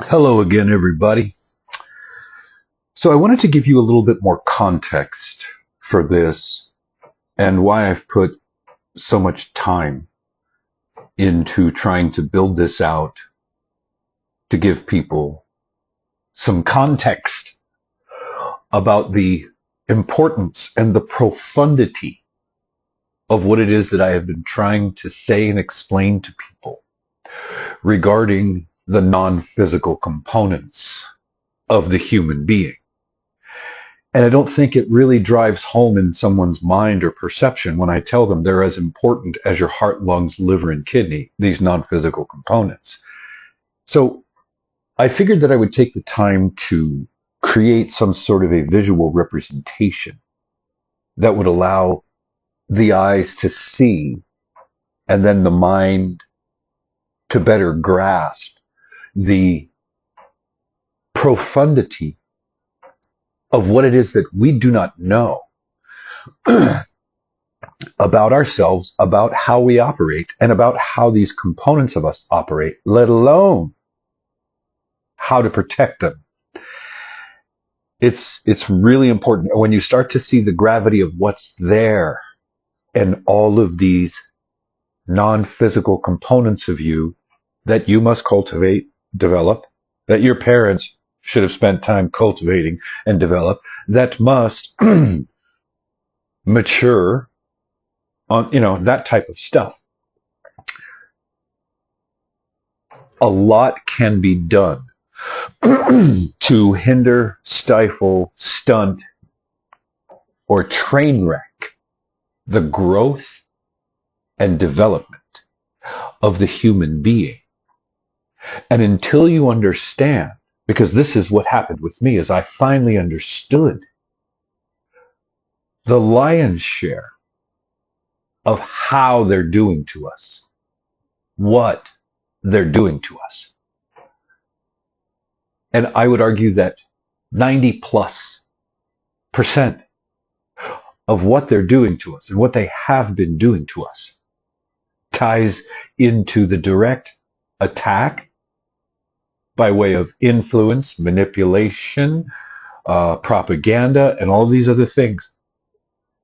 Hello again, everybody. So I wanted to give you a little bit more context for this and why I've put so much time into trying to build this out to give people some context about the importance and the profundity of what it is that I have been trying to say and explain to people regarding the non-physical components of the human being. And I don't think it really drives home in someone's mind or perception when I tell them they're as important as your heart, lungs, liver, and kidney, these non-physical components. So I figured that I would take the time to create some sort of a visual representation that would allow the eyes to see and then the mind to better grasp the profundity of what it is that we do not know about ourselves, about how we operate, and about how these components of us operate, let alone how to protect them. It's really important when you start to see the gravity of what's there and all of these non-physical components of you that you must cultivate, develop, that your parents should have spent time cultivating and develop, that must mature on, that type of stuff. A lot can be done to hinder, stifle, stunt, or train wreck the growth and development of the human being. And until you understand, because this is what happened with me, is I finally understood the lion's share of how they're doing to us, what they're doing to us. And I would argue that 90+% of what they're doing to us and what they have been doing to us ties into the direct attack by way of influence, manipulation, propaganda, and all these other things.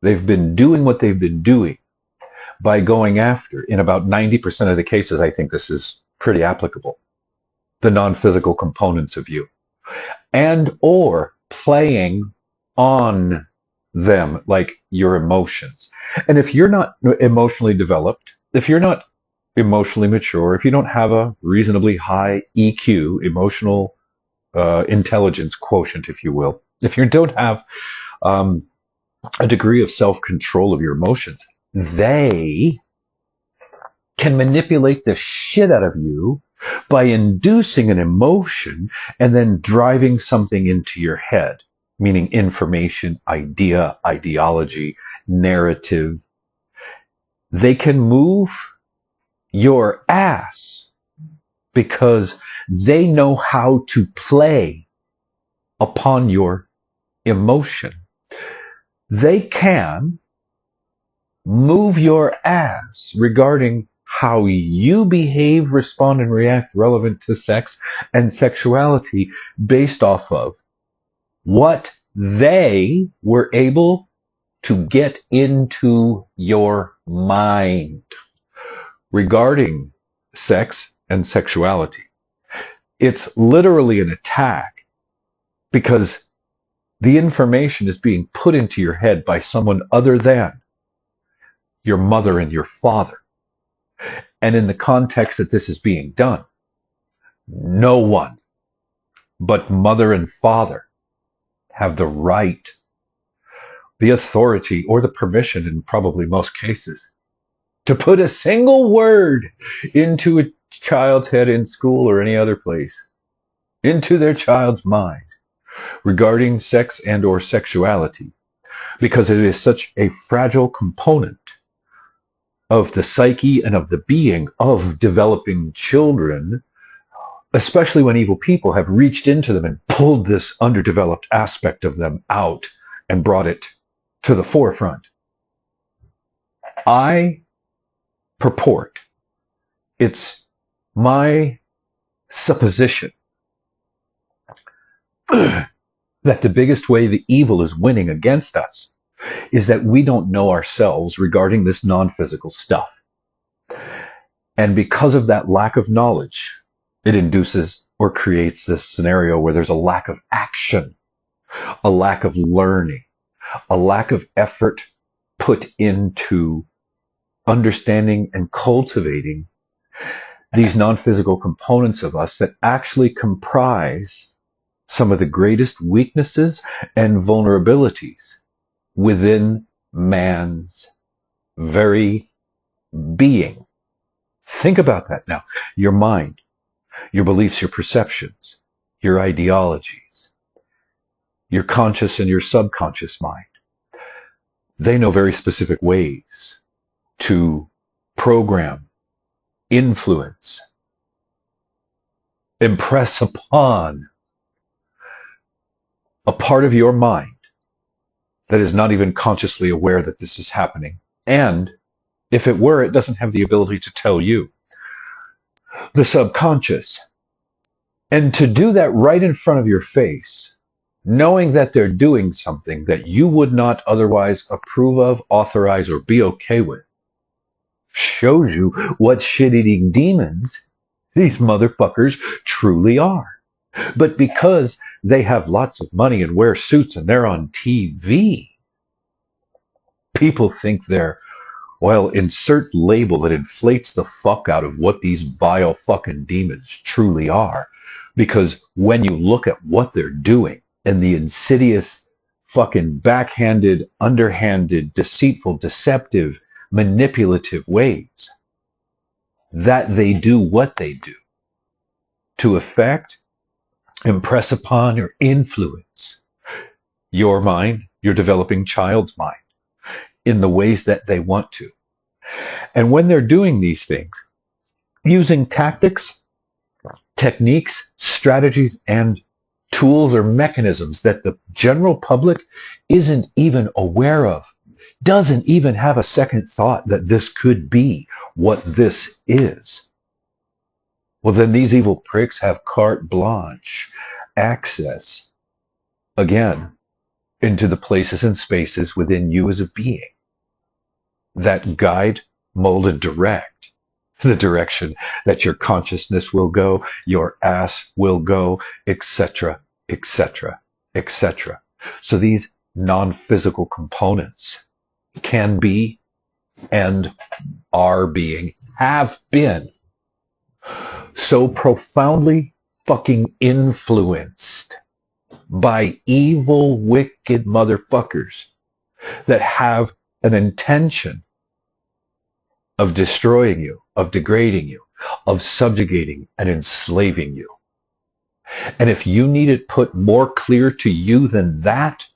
They've been doing what they've been doing by going after, in about 90% of the cases, I think this is pretty applicable, the non-physical components of you, and or playing on them, like your emotions. And if you're not emotionally developed, if you're not emotionally mature, if you don't have a reasonably high EQ, emotional intelligence quotient, if you will, if you don't have a degree of self-control of your emotions, they can manipulate the shit out of you by inducing an emotion and then driving something into your head, meaning information, idea, ideology, narrative. They can move your ass because they know how to play upon your emotion. They can move your ass regarding how you behave, respond, and react relevant to sex and sexuality based off of what they were able to get into your mind regarding sex and sexuality. It's literally an attack because the information is being put into your head by someone other than your mother and your father. And in the context that this is being done, no one but mother and father have the right, the authority, or the permission in probably most cases to put a single word into a child's head in school or any other place, into their child's mind regarding sex and or sexuality, because it is such a fragile component of the psyche and of the being of developing children, especially when evil people have reached into them and pulled this underdeveloped aspect of them out and brought it to the forefront. I purport, it's my supposition that the biggest way the evil is winning against us is that we don't know ourselves regarding this non-physical stuff. And because of that lack of knowledge, it induces or creates this scenario where there's a lack of action, a lack of learning, a lack of effort put into understanding and cultivating these non-physical components of us that actually comprise some of the greatest weaknesses and vulnerabilities within man's very being. Think about that now. Your mind, your beliefs, your perceptions, your ideologies, your conscious and your subconscious mind. They know very specific ways to program, influence, impress upon a part of your mind that is not even consciously aware that this is happening. And if it were, it doesn't have the ability to tell you. The subconscious. And to do that right in front of your face, knowing that they're doing something that you would not otherwise approve of, authorize, or be okay with, shows you what shit-eating demons these motherfuckers truly are. But because they have lots of money and wear suits and they're on TV, people think they're, well, insert label that inflates the fuck out of what these vile fucking demons truly are. Because when you look at what they're doing and the insidious, fucking backhanded, underhanded, deceitful, deceptive, manipulative ways that they do what they do to affect, impress upon, or influence your mind, your developing child's mind, in the ways that they want to. And when they're doing these things, using tactics, techniques, strategies, and tools or mechanisms that the general public isn't even aware of, doesn't even have a second thought that this could be what this is, well, then these evil pricks have carte blanche access, again, into the places and spaces within you as a being that guide, mold, and direct the direction that your consciousness will go, your ass will go, etc., etc., etc. So these non-physical components can be and are being, have been, so profoundly fucking influenced by evil, wicked motherfuckers that have an intention of destroying you, of degrading you, of subjugating and enslaving you. And if you need it put more clear to you than that,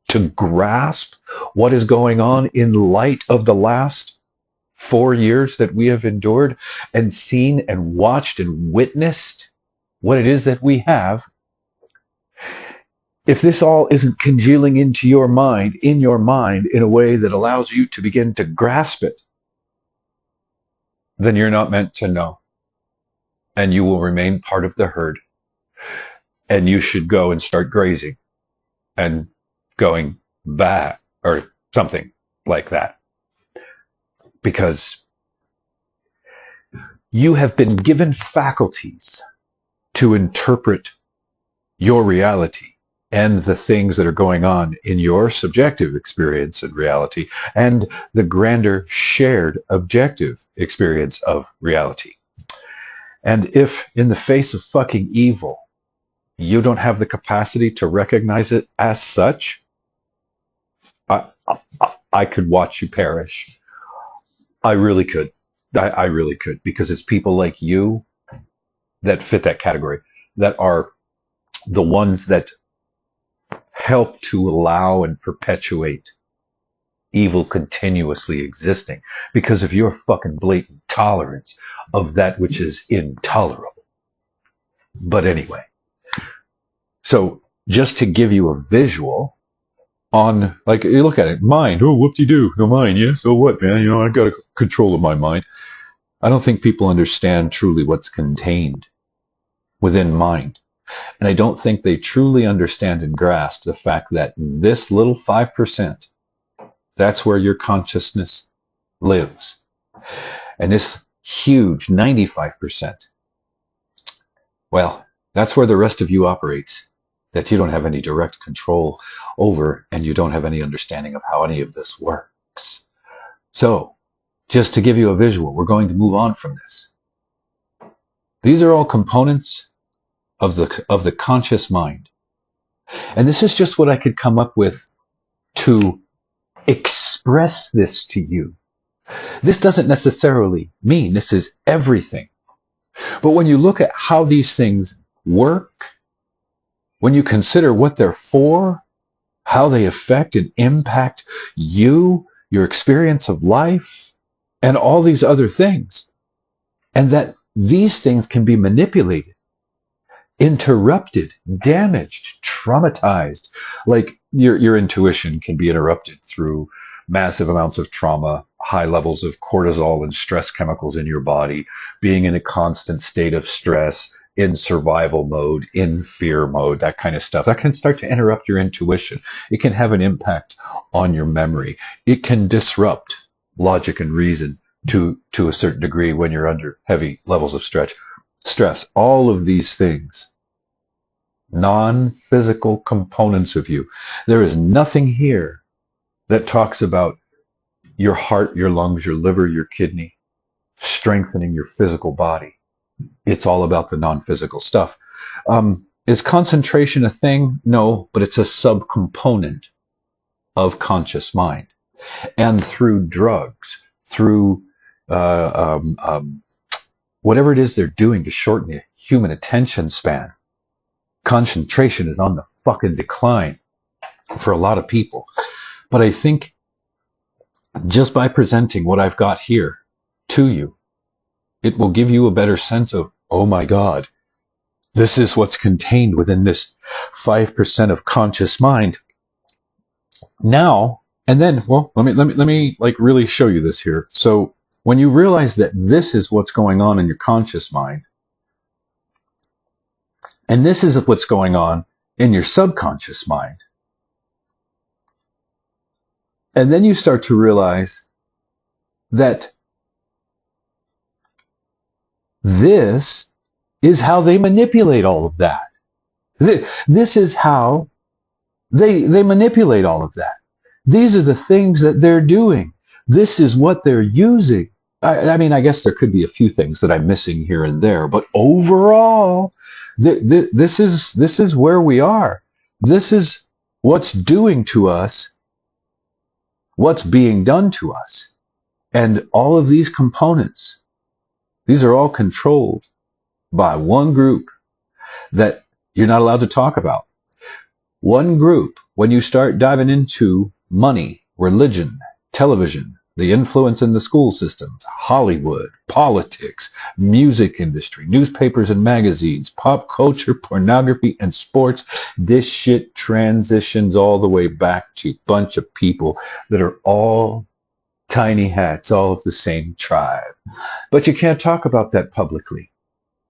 to grasp what is going on in light of the last 4 years that we have endured and seen and watched and witnessed what it is that we have, if this all isn't congealing into your mind, in a way that allows you to begin to grasp it, then you're not meant to know. And you will remain part of the herd. And you should go and start grazing and going back or something like that. Because you have been given faculties to interpret your reality and the things that are going on in your subjective experience and reality and the grander shared objective experience of reality. And if in the face of fucking evil, you don't have the capacity to recognize it as such, I could watch you perish. I really could. I really could, because it's people like you that fit that category, that are the ones that help to allow and perpetuate evil continuously existing because of your fucking blatant tolerance of that which is intolerable. But anyway, so just to give you a visual on, like, you look at it, mind, oh, whoop-de-doo, the mind, yeah, so what, man, I got a control of my mind. I don't think people understand truly what's contained within mind. And I don't think they truly understand and grasp the fact that this little 5%, that's where your consciousness lives. And this huge 95%, well, that's where the rest of you operates, that you don't have any direct control over, and you don't have any understanding of how any of this works. So, just to give you a visual, we're going to move on from this. These are all components of the conscious mind. And this is just what I could come up with to express this to you. This doesn't necessarily mean this is everything. But when you look at how these things work, when you consider what they're for, how they affect and impact you, your experience of life, and all these other things, and that these things can be manipulated, interrupted, damaged, traumatized. Like your intuition can be interrupted through massive amounts of trauma, high levels of cortisol and stress chemicals in your body, being in a constant state of stress, in survival mode, in fear mode, that kind of stuff. That can start to interrupt your intuition. It can have an impact on your memory. It can disrupt logic and reason to a certain degree when you're under heavy levels of stress. All of these things, non-physical components of you. There is nothing here that talks about your heart, your lungs, your liver, your kidney, strengthening your physical body. It's all about the non-physical stuff. Is concentration a thing? No, but it's a subcomponent of conscious mind. And through drugs, through whatever it is they're doing to shorten the human attention span, concentration is on the fucking decline for a lot of people. But I think just by presenting what I've got here to you, it will give you a better sense of, oh my God, this is what's contained within this 5% of conscious mind. Now, and then, well, let me like really show you this here. So when you realize that this is what's going on in your conscious mind, and this is what's going on in your subconscious mind, and then you start to realize that this is how they manipulate all of that. This is how they manipulate all of that. These are the things that they're doing. This is what they're using. I mean, I guess there could be a few things that I'm missing here and there, but overall, this is where we are. This is what's doing to us, what's being done to us. And all of these components, these are all controlled by one group that you're not allowed to talk about. One group, when you start diving into money, religion, television, the influence in the school systems, Hollywood, politics, music industry, newspapers and magazines, pop culture, pornography, and sports, this shit transitions all the way back to a bunch of people that are all tiny hats, all of the same tribe. But you can't talk about that publicly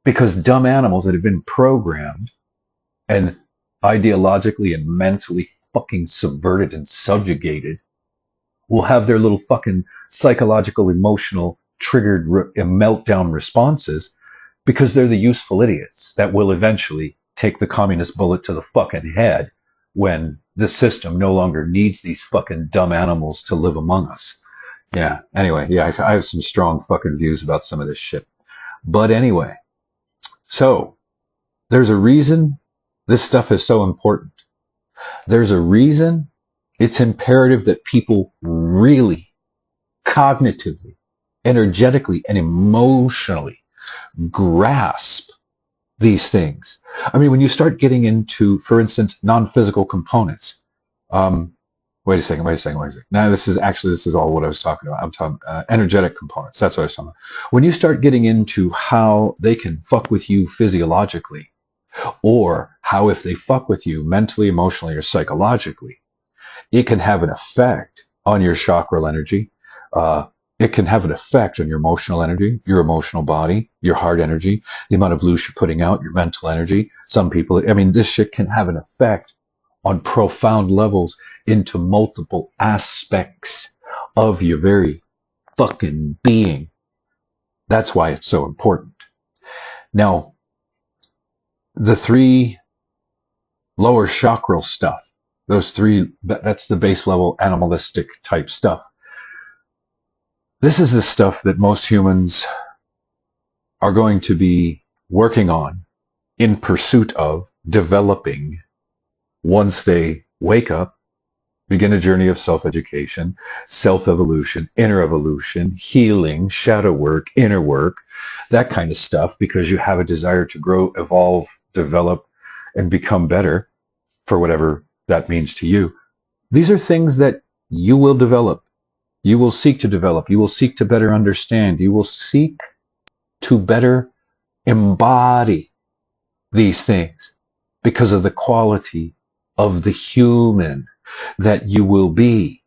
because dumb animals that have been programmed and ideologically and mentally fucking subverted and subjugated will have their little fucking psychological, emotional, triggered meltdown responses because they're the useful idiots that will eventually take the communist bullet to the fucking head when the system no longer needs these fucking dumb animals to live among us. Yeah, anyway, yeah, I have some strong fucking views about some of this shit. But anyway, so there's a reason this stuff is so important. There's a reason it's imperative that people really cognitively, energetically, and emotionally grasp these things. I mean, when you start getting into, for instance, non-physical components, wait a second. Now, this is all what I was talking about. I'm talking energetic components. That's what I was talking about. When you start getting into how they can fuck with you physiologically, or how if they fuck with you mentally, emotionally, or psychologically, it can have an effect on your chakral energy, it can have an effect on your emotional energy, your emotional body, your heart energy, the amount of loose you're putting out, your mental energy. Some people, I mean, this shit can have an effect on profound levels into multiple aspects of your very fucking being. That's why it's so important. Now, the three lower chakral stuff, those three, that's the base level animalistic type stuff. This is the stuff that most humans are going to be working on, in pursuit of, developing, once they wake up, begin a journey of self-education, self-evolution, inner evolution, healing, shadow work, inner work, that kind of stuff, because you have a desire to grow, evolve, develop, and become better, for whatever that means to you. These are things that you will develop. You will seek to develop. You will seek to better understand. You will seek to better embody these things because of the quality of the human that you will be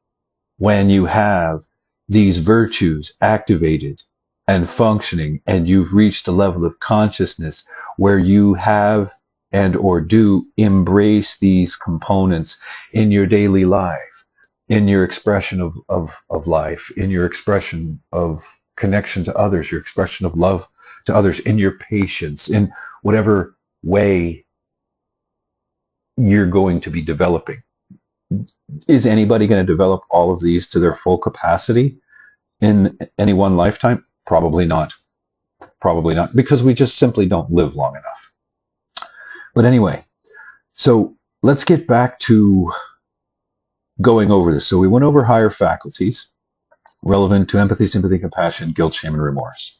when you have these virtues activated and functioning, and you've reached a level of consciousness where you have and or do embrace these components in your daily life, in your expression of life, in your expression of connection to others, your expression of love to others, in your patience, in whatever way you're going to be developing. Is anybody going to develop all of these to their full capacity in any one lifetime? Probably not. Probably not, because we just simply don't live long enough. But anyway, so let's get back to going over this. So we went over higher faculties relevant to empathy, sympathy, compassion, guilt, shame, and remorse.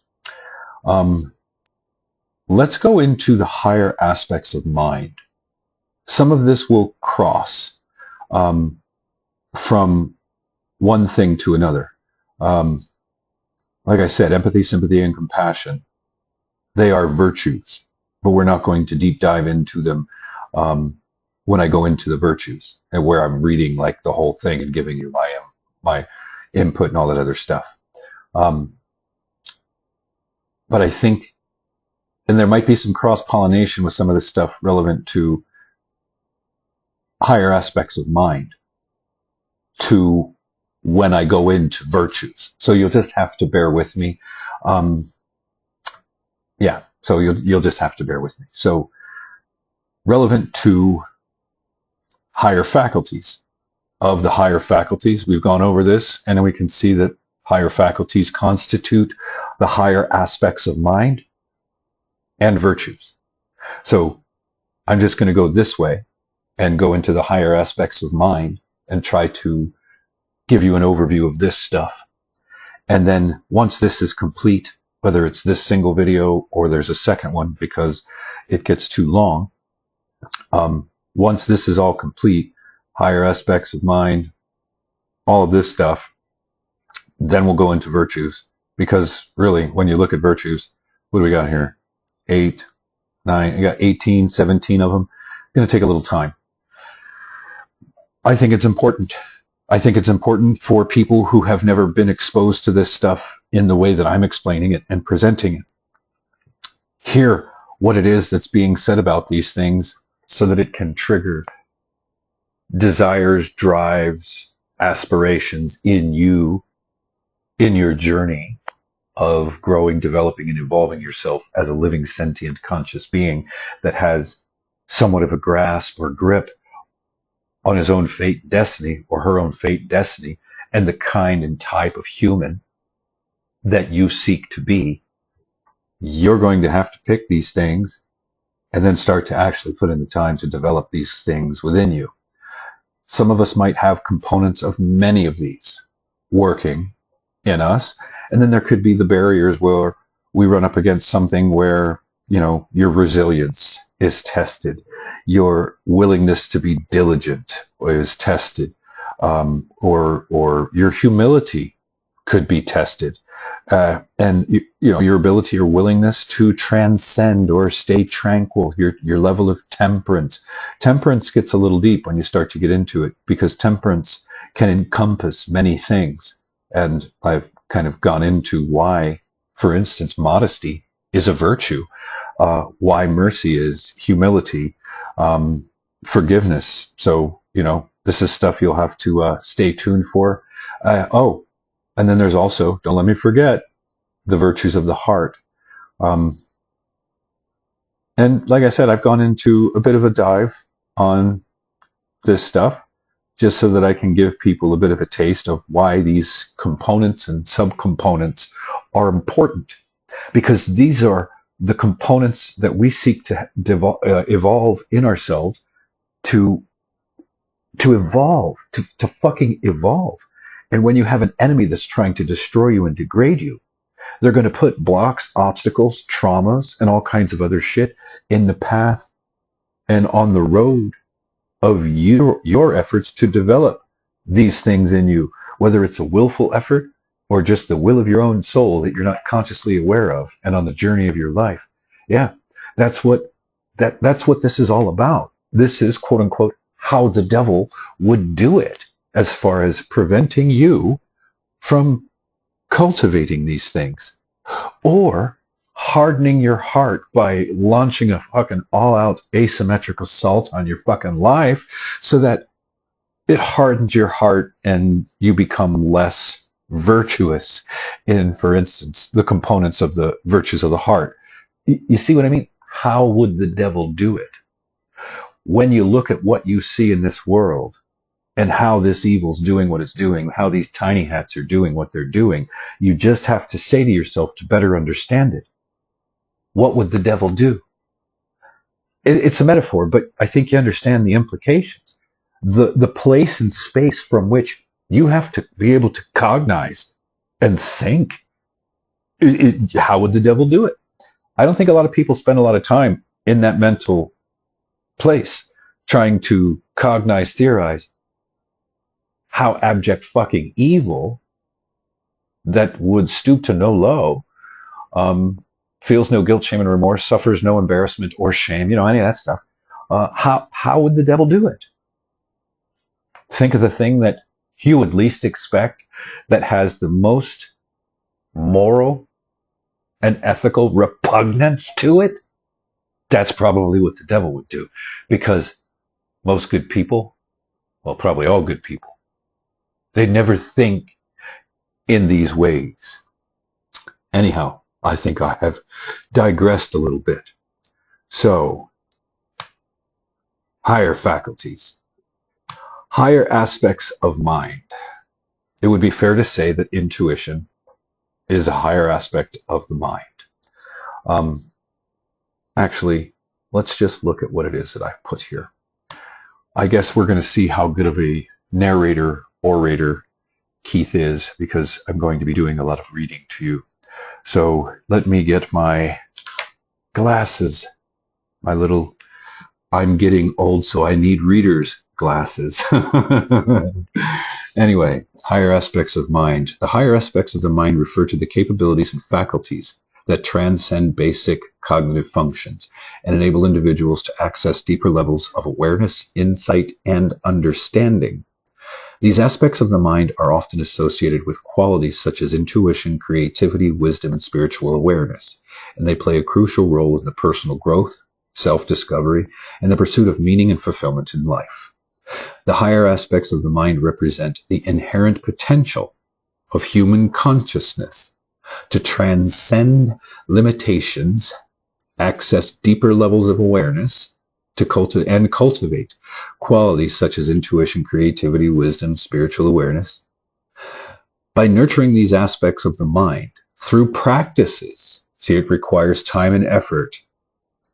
Let's go into the higher aspects of mind. Some of this will cross from one thing to another. Like I said, empathy, sympathy, and compassion, they are virtues, but we're not going to deep dive into them when I go into the virtues and where I'm reading like the whole thing and giving you my input and all that other stuff. But I think, and there might be some cross-pollination with some of this stuff relevant to higher aspects of mind to when I go into virtues. So you'll just have to bear with me. So you'll just have to bear with me. So relevant to higher faculties. Of the higher faculties, we've gone over this, and then we can see that higher faculties constitute the higher aspects of mind and virtues. So I'm just going to go this way and go into the higher aspects of mind and try to give you an overview of this stuff. And then once this is complete, whether it's this single video or there's a second one because it gets too long, once this is all complete, higher aspects of mind, all of this stuff, then we'll go into virtues. Because really, when you look at virtues, what do we got here? 8, 9, I got 18, 17 of them. It's going to take a little time. I think it's important. I think it's important for people who have never been exposed to this stuff in the way that I'm explaining it and presenting it. Hear what it is that's being said about these things so that it can trigger desires, drives, aspirations in you, in your journey of growing, developing, and evolving yourself as a living, sentient, conscious being that has somewhat of a grasp or grip on his own fate and destiny, or her own fate and destiny, and the kind and type of human that you seek to be. You're going to have to pick these things and then start to actually put in the time to develop these things within you. Some of us might have components of many of these working in us, and then there could be the barriers where we run up against something where, you know, your resilience is tested, your willingness to be diligent is tested, or your humility could be tested, and you know, your ability or willingness to transcend or stay tranquil, your level of temperance. Temperance gets a little deep when you start to get into it, because temperance can encompass many things, and I've kind of gone into why, for instance, modesty is a virtue, why mercy is humility, forgiveness. So, this is stuff you'll have to stay tuned for. And then there's also, don't let me forget, the virtues of the heart. And like I said, I've gone into a bit of a dive on this stuff just so that I can give people a bit of a taste of why these components and subcomponents are important. Because these are the components that we seek to evolve in ourselves to evolve, to fucking evolve. And when you have an enemy that's trying to destroy you and degrade you, they're going to put blocks, obstacles, traumas, and all kinds of other shit in the path and on the road of your efforts to develop these things in you, whether it's a willful effort or just the will of your own soul that you're not consciously aware of and on the journey of your life. Yeah, that's what this is all about. This is, quote unquote, how the devil would do it, as far as preventing you from cultivating these things, or hardening your heart by launching a fucking all-out asymmetric assault on your fucking life so that it hardens your heart and you become less virtuous in, for instance, the components of the virtues of the heart. You see what I mean? How would the devil do it? When you look at what you see in this world, and how this evil's doing what it's doing, how these tiny hats are doing what they're doing, you just have to say to yourself, to better understand it, what would the devil do? It's a metaphor, but I think you understand the implications. The place and space from which you have to be able to cognize and think. How would the devil do it? I don't think a lot of people spend a lot of time in that mental place trying to cognize, theorize how abject fucking evil that would stoop to no low, feels no guilt, shame, and remorse, suffers no embarrassment or shame, any of that stuff. How would the devil do it? Think of the thing that you would least expect, that has the most moral and ethical repugnance to it. That's probably what the devil would do, because most good people, well, probably all good people, they never think in these ways. Anyhow, I think I have digressed a little bit. So, higher faculties, higher aspects of mind. It would be fair to say that intuition is a higher aspect of the mind. Actually, let's just look at what it is that I put here. I guess we're going to see how good of a narrator, orator Keith is, because I'm going to be doing a lot of reading to you. So let me get my glasses, my little, I'm getting old, so I need readers glasses. Anyway, higher aspects of mind. The higher aspects of the mind refer to the capabilities and faculties that transcend basic cognitive functions and enable individuals to access deeper levels of awareness, insight, and understanding. These aspects of the mind are often associated with qualities such as intuition, creativity, wisdom, and spiritual awareness, and they play a crucial role in the personal growth, self-discovery, and the pursuit of meaning and fulfillment in life. The higher aspects of the mind represent the inherent potential of human consciousness to transcend limitations, access deeper levels of awareness, to cultivate qualities such as intuition, creativity, wisdom, spiritual awareness. By nurturing these aspects of the mind through practices, see, it requires time and effort,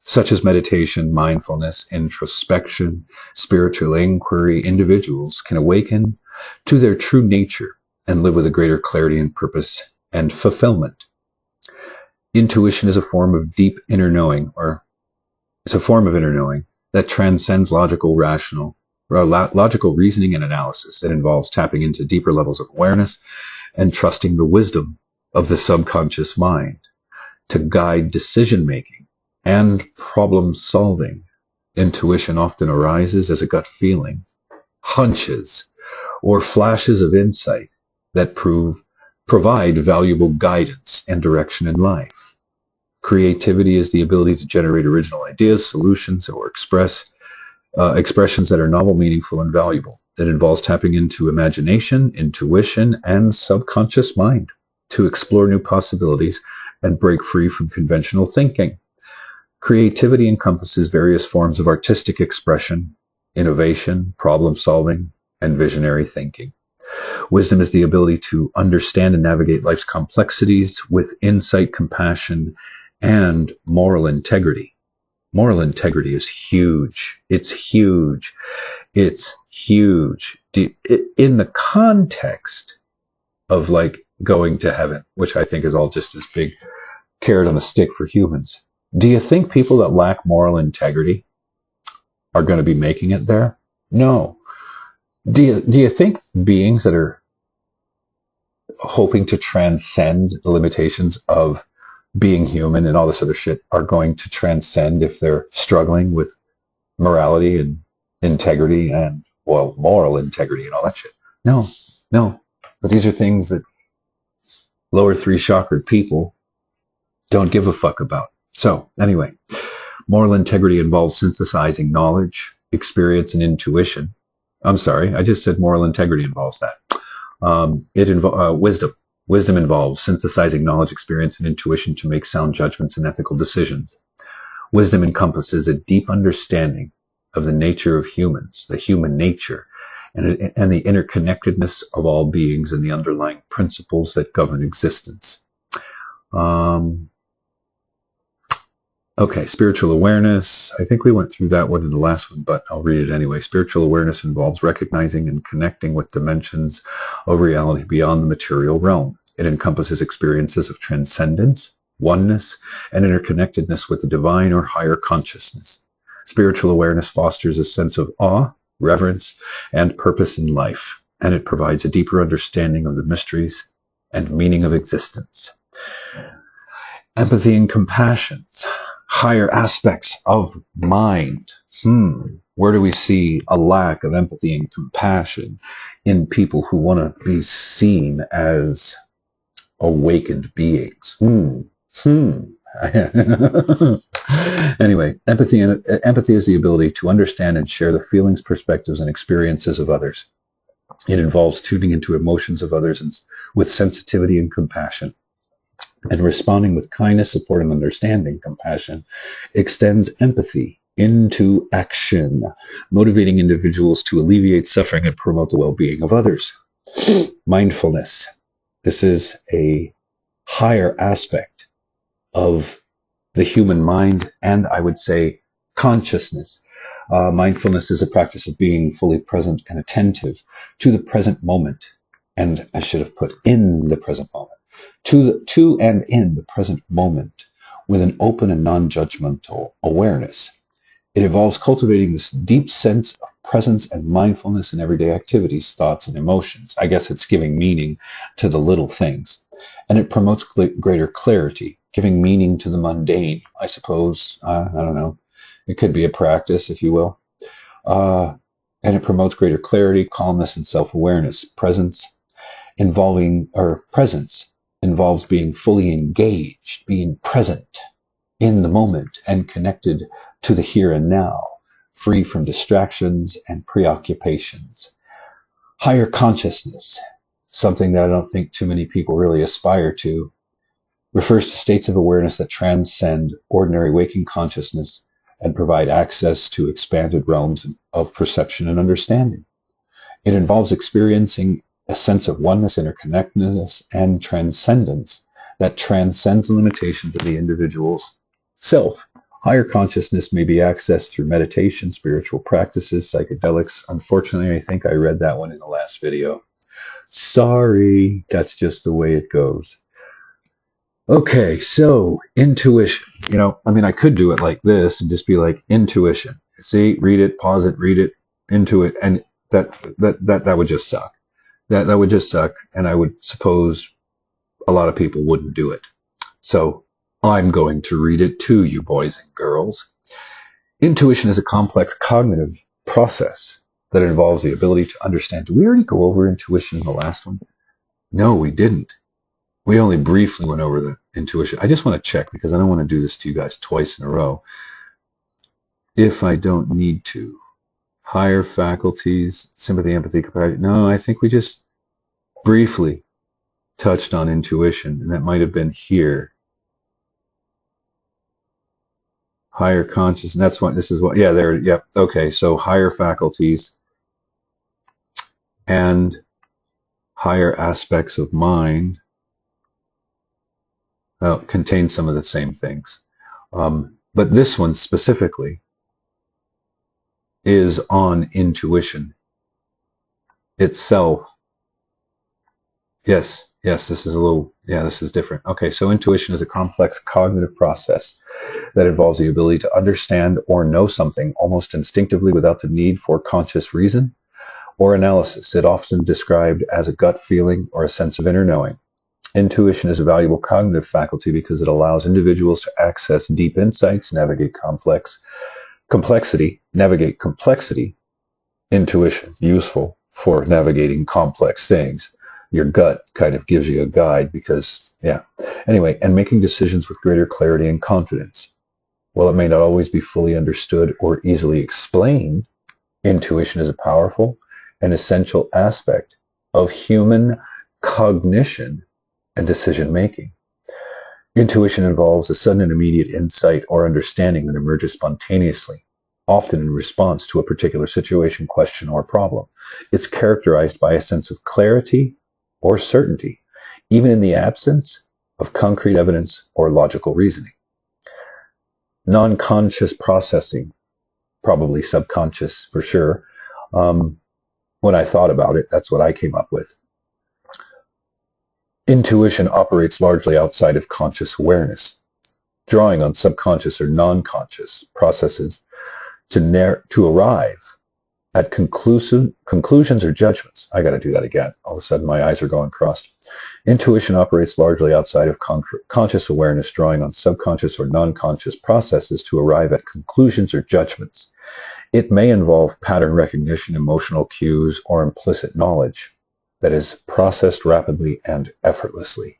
such as meditation, mindfulness, introspection, spiritual inquiry, individuals can awaken to their true nature and live with a greater clarity and purpose and fulfillment. Intuition is a form of deep inner knowing, or it's a form of inner knowing that transcends logical reasoning and analysis. It involves tapping into deeper levels of awareness and trusting the wisdom of the subconscious mind to guide decision-making and problem-solving. Intuition often arises as a gut feeling, hunches, or flashes of insight that prove provide valuable guidance and direction in life. Creativity is the ability to generate original ideas, solutions, or expressions that are novel, meaningful, and valuable. It involves tapping into imagination, intuition, and subconscious mind to explore new possibilities and break free from conventional thinking. Creativity encompasses various forms of artistic expression, innovation, problem solving, and visionary thinking. Wisdom is the ability to understand and navigate life's complexities with insight, compassion, and moral integrity. Moral integrity is huge. It's huge. It's huge. In the context of like going to heaven, which I think is all just this big carrot on the stick for humans. Do you think people that lack moral integrity are going to be making it there? No. Do you think beings that are hoping to transcend the limitations of being human and all this other shit are going to transcend if they're struggling with morality and integrity and, well, moral integrity and all that shit? No. But these are things that lower three chakra people don't give a fuck about. So anyway, moral integrity involves synthesizing knowledge, experience, and intuition. I'm sorry, I just said moral integrity involves that. Wisdom. Wisdom involves synthesizing knowledge, experience, and intuition to make sound judgments and ethical decisions. Wisdom encompasses a deep understanding of the nature of humans, the human nature, and the interconnectedness of all beings and the underlying principles that govern existence. Okay, spiritual awareness. I think we went through that one in the last one, but I'll read it anyway. Spiritual awareness involves recognizing and connecting with dimensions of reality beyond the material realm. It encompasses experiences of transcendence, oneness, and interconnectedness with the divine or higher consciousness. Spiritual awareness fosters a sense of awe, reverence, and purpose in life, and it provides a deeper understanding of the mysteries and meaning of existence. Empathy and compassion. Higher aspects of mind. Where do we see a lack of empathy and compassion in people who want to be seen as awakened beings? Anyway, empathy is the ability to understand and share the feelings, perspectives, and experiences of others. It involves tuning into emotions of others with sensitivity and compassion. And responding with kindness, support, and understanding. Compassion extends empathy into action, motivating individuals to alleviate suffering and promote the well-being of others. Mindfulness. This is a higher aspect of the human mind, and I would say consciousness. Mindfulness is a practice of being fully present and attentive to the present moment. And I should have put in the present moment. To and in the present moment with an open and non-judgmental awareness. It involves cultivating this deep sense of presence and mindfulness in everyday activities, thoughts, and emotions. I guess it's giving meaning to the little things. And it promotes greater clarity, giving meaning to the mundane, I suppose. I don't know. It could be a practice, if you will. And it promotes greater clarity, calmness, and self-awareness. Presence involves being fully engaged, being present in the moment and connected to the here and now, free from distractions and preoccupations. Higher consciousness, something that I don't think too many people really aspire to, refers to states of awareness that transcend ordinary waking consciousness and provide access to expanded realms of perception and understanding. It involves experiencing a sense of oneness, interconnectedness, and transcendence that transcends the limitations of the individual's self. Higher consciousness may be accessed through meditation, spiritual practices, psychedelics. Unfortunately, I think I read that one in the last video. Sorry, that's just the way it goes. Okay, so intuition. I could do it like this and just be like intuition. See, read it, pause it, read it, into it, and that would just suck. That would just suck, and I would suppose a lot of people wouldn't do it. So I'm going to read it to you, boys and girls. Intuition is a complex cognitive process that involves the ability to understand. Did we already go over intuition in the last one? No, we didn't. We only briefly went over the intuition. I just want to check because I don't want to do this to you guys twice in a row if I don't need to. Higher faculties, sympathy, empathy, compassion. No, I think we just briefly touched on intuition, and that might have been here. Higher consciousness, and that's what this is. What, yeah, there, yep. Okay, so higher faculties and higher aspects of mind contain some of the same things. But this one specifically is on intuition itself. Yes, this is a little, this is different. Okay, so intuition is a complex cognitive process that involves the ability to understand or know something almost instinctively without the need for conscious reason or analysis. It often described as a gut feeling or a sense of inner knowing. Intuition is a valuable cognitive faculty because it allows individuals to access deep insights, navigate complexity. Intuition, useful for navigating complex things. Your gut kind of gives you a guide because, Anyway, and making decisions with greater clarity and confidence. While it may not always be fully understood or easily explained, intuition is a powerful and essential aspect of human cognition and decision making. Intuition involves a sudden and immediate insight or understanding that emerges spontaneously, often in response to a particular situation, question, or problem. It's characterized by a sense of clarity or certainty, even in the absence of concrete evidence or logical reasoning. Non-conscious processing, probably subconscious for sure. When I thought about it, that's what I came up with. Intuition operates largely outside of conscious awareness, drawing on subconscious or non-conscious processes to arrive at conclusions or judgments. I got to do that again. All of a sudden, my eyes are going crossed. Intuition operates largely outside of conscious awareness, drawing on subconscious or non-conscious processes to arrive at conclusions or judgments. It may involve pattern recognition, emotional cues, or implicit knowledge that is processed rapidly and effortlessly.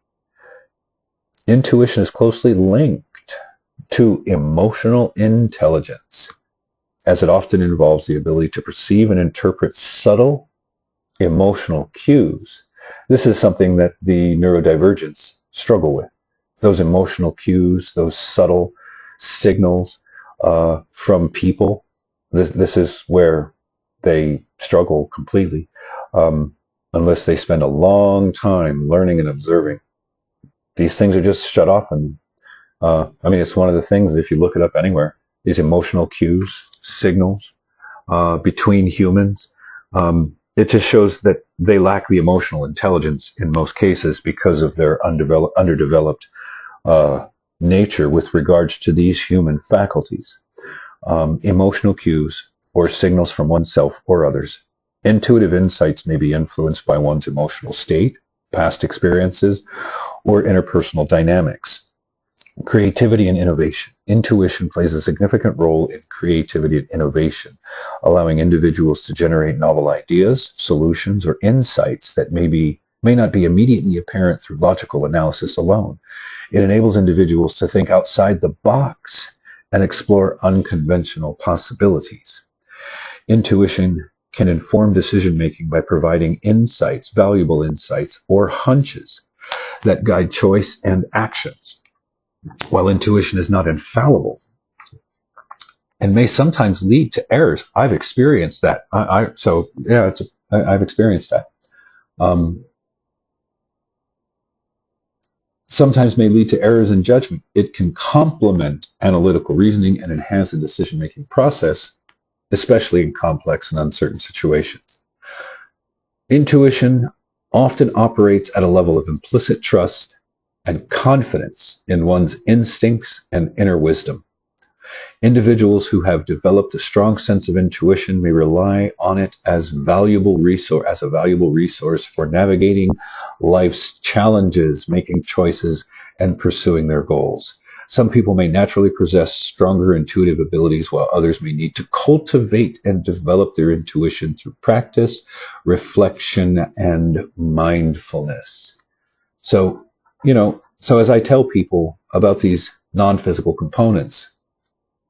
Intuition is closely linked to emotional intelligence, as it often involves the ability to perceive and interpret subtle emotional cues. This is something that the neurodivergents struggle with. Those emotional cues, those subtle signals from people. This is where they struggle completely, unless they spend a long time learning and observing. These things are just shut off. And it's one of the things, if you look it up anywhere, these emotional cues, signals between humans. It just shows that they lack the emotional intelligence in most cases because of their underdeveloped nature with regards to these human faculties. Emotional cues or signals from oneself or others. Intuitive insights may be influenced by one's emotional state, past experiences, or interpersonal dynamics. Creativity and innovation. Intuition plays a significant role in creativity and innovation, allowing individuals to generate novel ideas, solutions, or insights that may not be immediately apparent through logical analysis alone. It enables individuals to think outside the box and explore unconventional possibilities. Intuition can inform decision-making by providing insights, valuable insights, or hunches that guide choice and actions. While intuition is not infallible and may sometimes lead to errors, I've experienced that. I've experienced that. Sometimes may lead to errors in judgment. It can complement analytical reasoning and enhance the decision-making process, especially in complex and uncertain situations. Intuition often operates at a level of implicit trust and confidence in one's instincts and inner wisdom. Individuals who have developed a strong sense of intuition may rely on it as a valuable resource for navigating life's challenges, making choices, and pursuing their goals. Some people may naturally possess stronger intuitive abilities, while others may need to cultivate and develop their intuition through practice, reflection, and mindfulness. So So as I tell people about these non-physical components,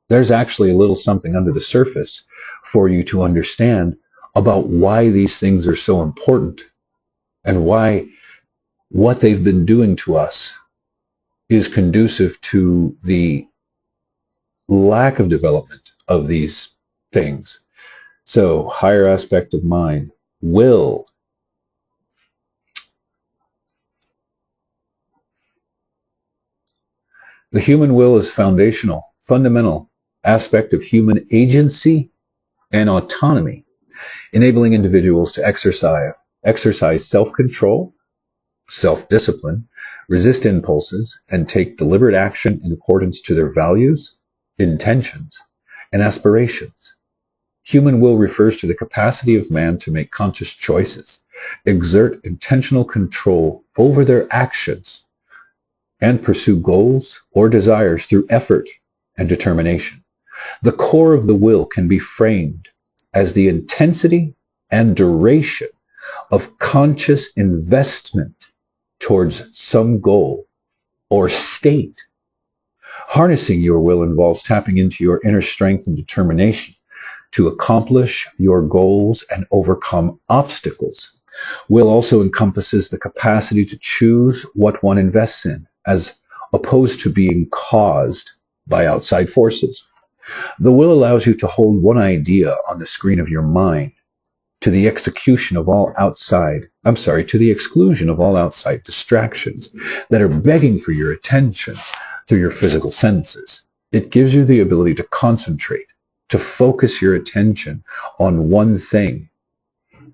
there's actually a little something under the surface for you to understand about why these things are so important and why what they've been doing to us is conducive to the lack of development of these things. So, higher aspect of mind, will. The human will is fundamental aspect of human agency and autonomy, enabling individuals to exercise self-control, self-discipline, resist impulses, and take deliberate action in accordance to their values, intentions, and aspirations. Human will refers to the capacity of man to make conscious choices, exert intentional control over their actions, and pursue goals or desires through effort and determination. The core of the will can be framed as the intensity and duration of conscious investment towards some goal or state. Harnessing your will involves tapping into your inner strength and determination to accomplish your goals and overcome obstacles. Will also encompasses the capacity to choose what one invests in, as opposed to being caused by outside forces. The will allows you to hold one idea on the screen of your mind to the exclusion of all outside distractions that are begging for your attention through your physical senses. It gives you the ability to concentrate, to focus your attention on one thing,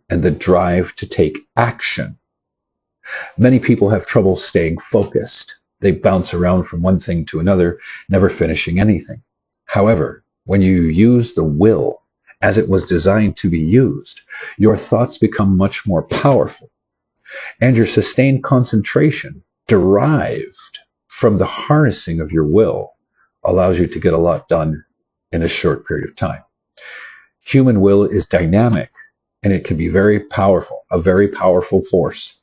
and the drive to take action. Many people have trouble staying focused. They bounce around from one thing to another, never finishing anything. However, when you use the will as it was designed to be used, your thoughts become much more powerful, and your sustained concentration, derived from the harnessing of your will, allows you to get a lot done in a short period of time. Human will is dynamic, and it can be very powerful, a very powerful force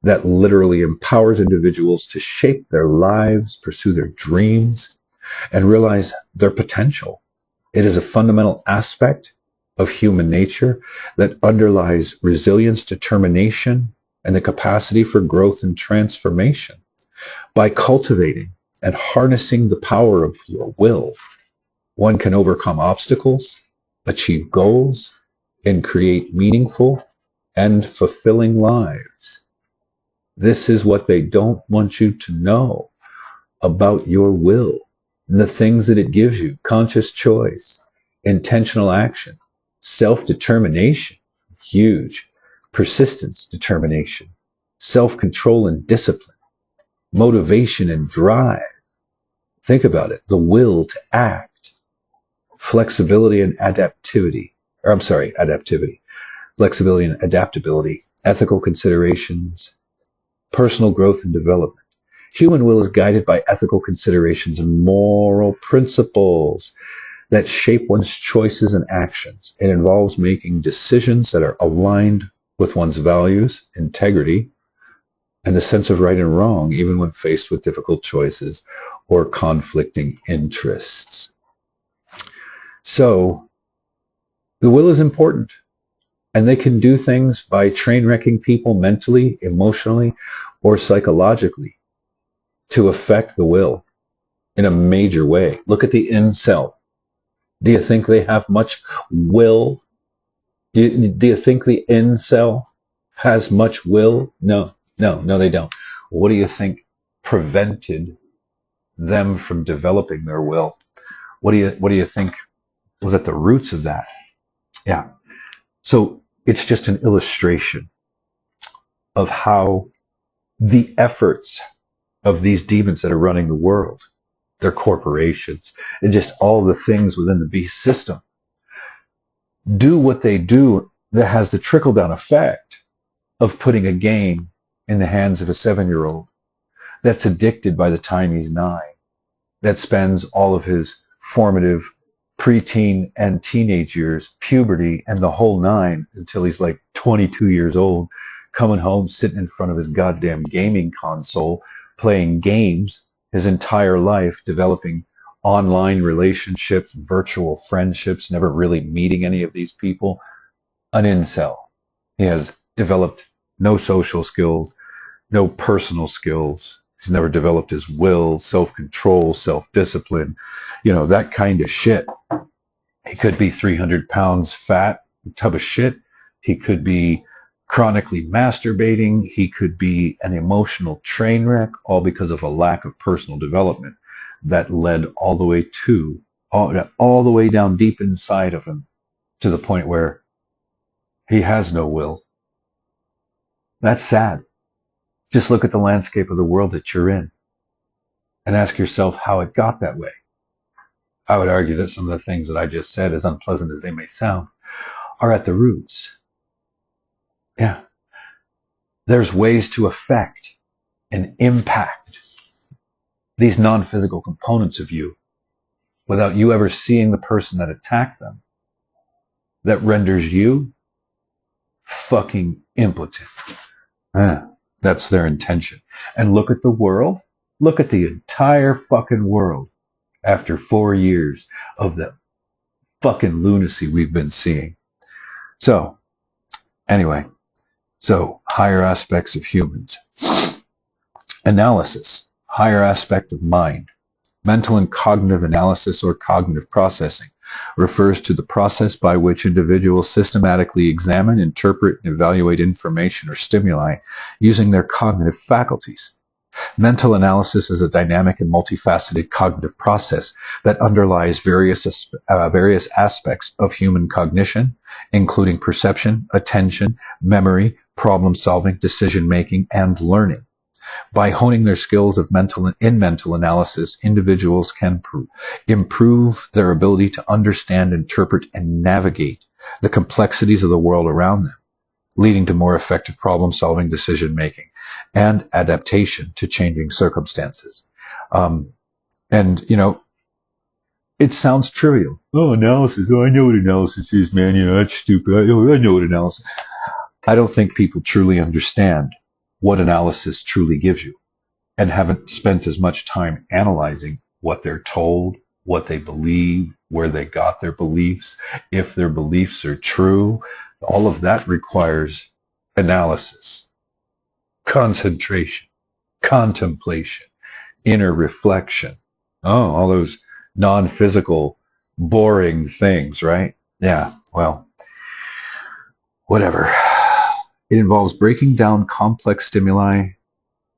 that literally empowers individuals to shape their lives, pursue their dreams, and realize their potential. It is a fundamental aspect of human nature that underlies resilience, determination, and the capacity for growth and transformation. By cultivating and harnessing the power of your will, one can overcome obstacles, achieve goals, and create meaningful and fulfilling lives. This is what they don't want you to know about your will and the things that it gives you: conscious choice, intentional action, self-determination, huge, persistence, determination, self-control and discipline, motivation and drive. Think about it: the will to act, flexibility and adaptivity, flexibility and adaptability, ethical considerations, personal growth and development. Human will is guided by ethical considerations and moral principles that shape one's choices and actions. It involves making decisions that are aligned with one's values, integrity, and the sense of right and wrong, even when faced with difficult choices or conflicting interests. So, the will is important, and they can do things by train wrecking people mentally, emotionally, or psychologically to affect the will in a major way. Look at the incel. Do you think they have much will? Do you think the incel has much will? No, they don't. What do you think prevented them from developing their will? What do you think was at the roots of that? Yeah. So it's just an illustration of how the efforts of these demons that are running the world, their corporations, and just all the things within the beast system, do what they do that has the trickle-down effect of putting a game in the hands of a 7-year-old that's addicted by the time he's 9, that spends all of his formative preteen and teenage years, puberty, and the whole 9 until he's like 22 years old, coming home, sitting in front of his goddamn gaming console, playing games his entire life, developing online relationships, virtual friendships, never really meeting any of these people. An incel. He has developed no social skills, no personal skills. He's never developed his will, self-control, self-discipline, that kind of shit. He could be 300 pounds fat, a tub of shit. He could be chronically masturbating. He could be an emotional train wreck, all because of a lack of personal development that led all the way to, all the way down deep inside of him to the point where he has no will. That's sad. Just look at the landscape of the world that you're in and ask yourself how it got that way. I would argue that some of the things that I just said, as unpleasant as they may sound, are at the roots. Yeah. There's ways to affect and impact these non-physical components of you without you ever seeing the person that attacked them, that renders you fucking impotent. That's their intention. And look at the world. Look at the entire fucking world after 4 years of the fucking lunacy we've been seeing. So, anyway, higher aspects of humans. Analysis, higher aspect of mind. Mental and cognitive analysis or cognitive processing refers to the process by which individuals systematically examine, interpret, and evaluate information or stimuli using their cognitive faculties. Mental analysis is a dynamic and multifaceted cognitive process that underlies various aspects of human cognition, including perception, attention, memory, problem-solving, decision-making, and learning. By honing their skills of mental analysis, individuals can improve their ability to understand, interpret, and navigate the complexities of the world around them, leading to more effective problem-solving, decision-making, and adaptation to changing circumstances. It sounds trivial. Oh, analysis. Oh, I know what analysis is, man. That's stupid. I know what analysis. I don't think people truly understand what analysis truly gives you and haven't spent as much time analyzing what they're told, what they believe, where they got their beliefs, if their beliefs are true. All of that requires analysis, concentration, contemplation, inner reflection. Oh, all those non-physical, boring things, right? Yeah, well, whatever. It involves breaking down complex stimuli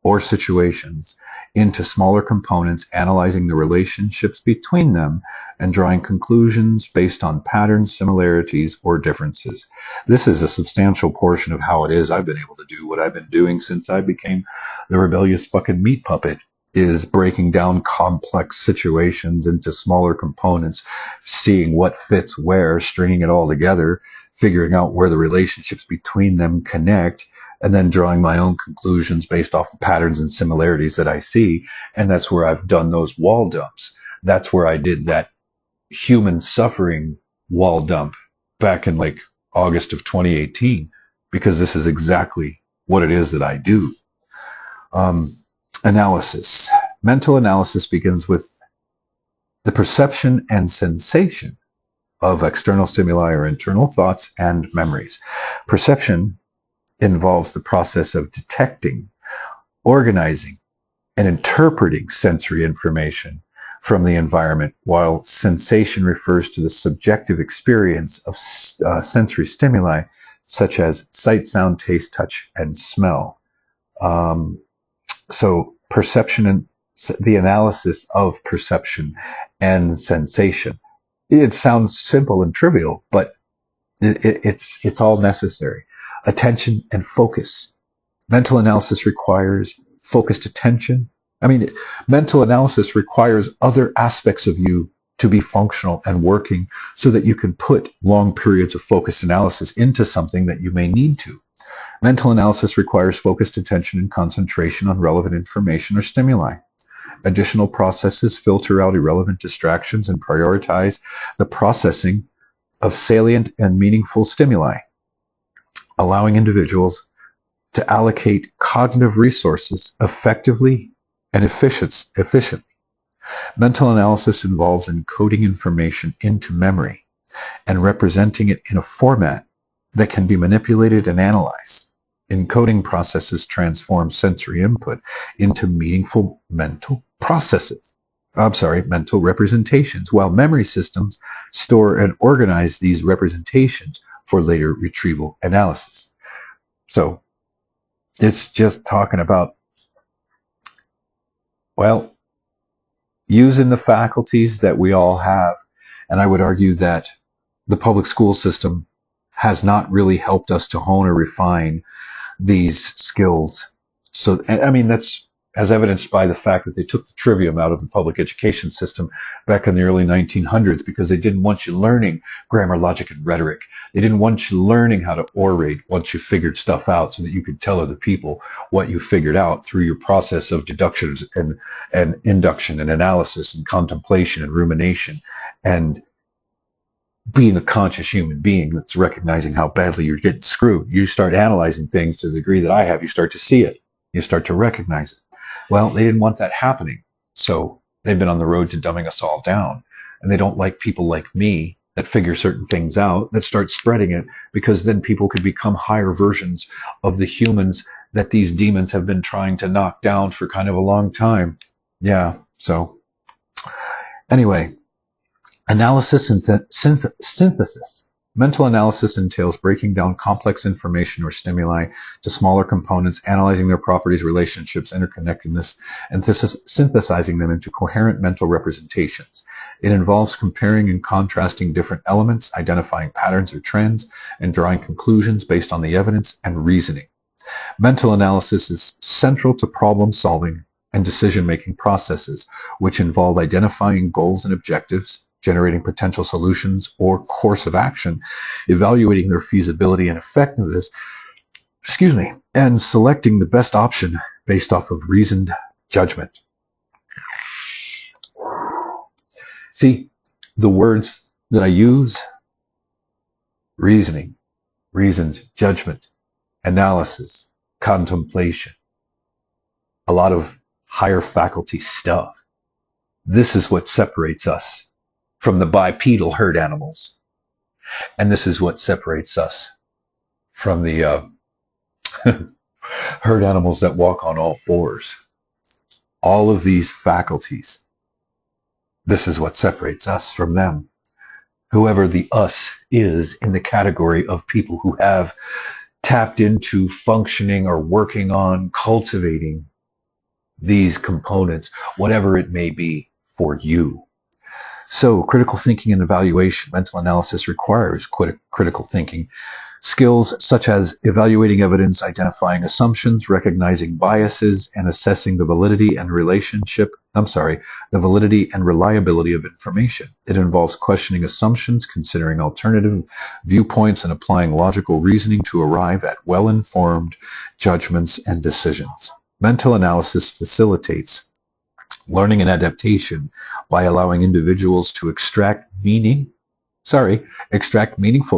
or situations into smaller components, analyzing the relationships between them, and drawing conclusions based on patterns, similarities, or differences. This is a substantial portion of how it is I've been able to do what I've been doing since I became the rebellious fucking meat puppet, is breaking down complex situations into smaller components, seeing what fits where, stringing it all together, figuring out where the relationships between them connect, and then drawing my own conclusions based off the patterns and similarities that I see. And that's where I've done those wall dumps. That's where I did that human suffering wall dump back in like August of 2018, because this is exactly what it is that I do. Analysis. Mental analysis begins with the perception and sensation of external stimuli or internal thoughts and memories. Perception involves the process of detecting, organizing, and interpreting sensory information from the environment, while sensation refers to the subjective experience of sensory stimuli such as sight, sound, taste, touch, and smell. So perception and the analysis of perception and sensation. It sounds simple and trivial, but it's all necessary. Attention and focus. Mental analysis requires focused attention. Mental analysis requires other aspects of you to be functional and working so that you can put long periods of focused analysis into something that you may need to. Mental analysis requires focused attention and concentration on relevant information or stimuli. Additional processes filter out irrelevant distractions and prioritize the processing of salient and meaningful stimuli, allowing individuals to allocate cognitive resources effectively and efficiently. Mental analysis involves encoding information into memory and representing it in a format that can be manipulated and analyzed. Encoding processes transform sensory input into meaningful mental mental representations, while memory systems store and organize these representations for later retrieval analysis. So it's just talking about, well, using the faculties that we all have. And I would argue that the public school system has not really helped us to hone or refine these skills. So, I mean, that's as evidenced by the fact that they took the trivium out of the public education system back in the early 1900s because they didn't want you learning grammar, logic, and rhetoric. They didn't want you learning how to orate once you figured stuff out so that you could tell other people what you figured out through your process of deductions and induction and analysis and contemplation and rumination and being a conscious human being that's recognizing how badly you're getting screwed. You start analyzing things to the degree that I have, you start to see it. You start to recognize it. Well, they didn't want that happening. So they've been on the road to dumbing us all down. And they don't like people like me that figure certain things out, that start spreading it, because then people could become higher versions of the humans that these demons have been trying to knock down for kind of a long time. Yeah, so anyway, analysis and synthesis. Mental analysis entails breaking down complex information or stimuli to smaller components, analyzing their properties, relationships, interconnectedness, and synthesizing them into coherent mental representations. It involves comparing and contrasting different elements, identifying patterns or trends, and drawing conclusions based on the evidence and reasoning. Mental analysis is central to problem solving and decision-making processes, which involve identifying goals and objectives, generating potential solutions or course of action, evaluating their feasibility and effectiveness, and selecting the best option based off of reasoned judgment. See, the words that I use, reasoning, reasoned judgment, analysis, contemplation, a lot of higher faculty stuff. This is what separates us from the bipedal herd animals. And this is what separates us from the herd animals that walk on all fours. All of these faculties, this is what separates us from them. Whoever the us is in the category of people who have tapped into functioning or working on cultivating these components, whatever it may be for you. So critical thinking and evaluation. Mental analysis requires critical thinking skills such as evaluating evidence, identifying assumptions, recognizing biases, and assessing the validity and reliability of information. It involves questioning assumptions, considering alternative viewpoints, and applying logical reasoning to arrive at well-informed judgments and decisions. Mental analysis facilitates learning and adaptation by allowing individuals to extract meaningful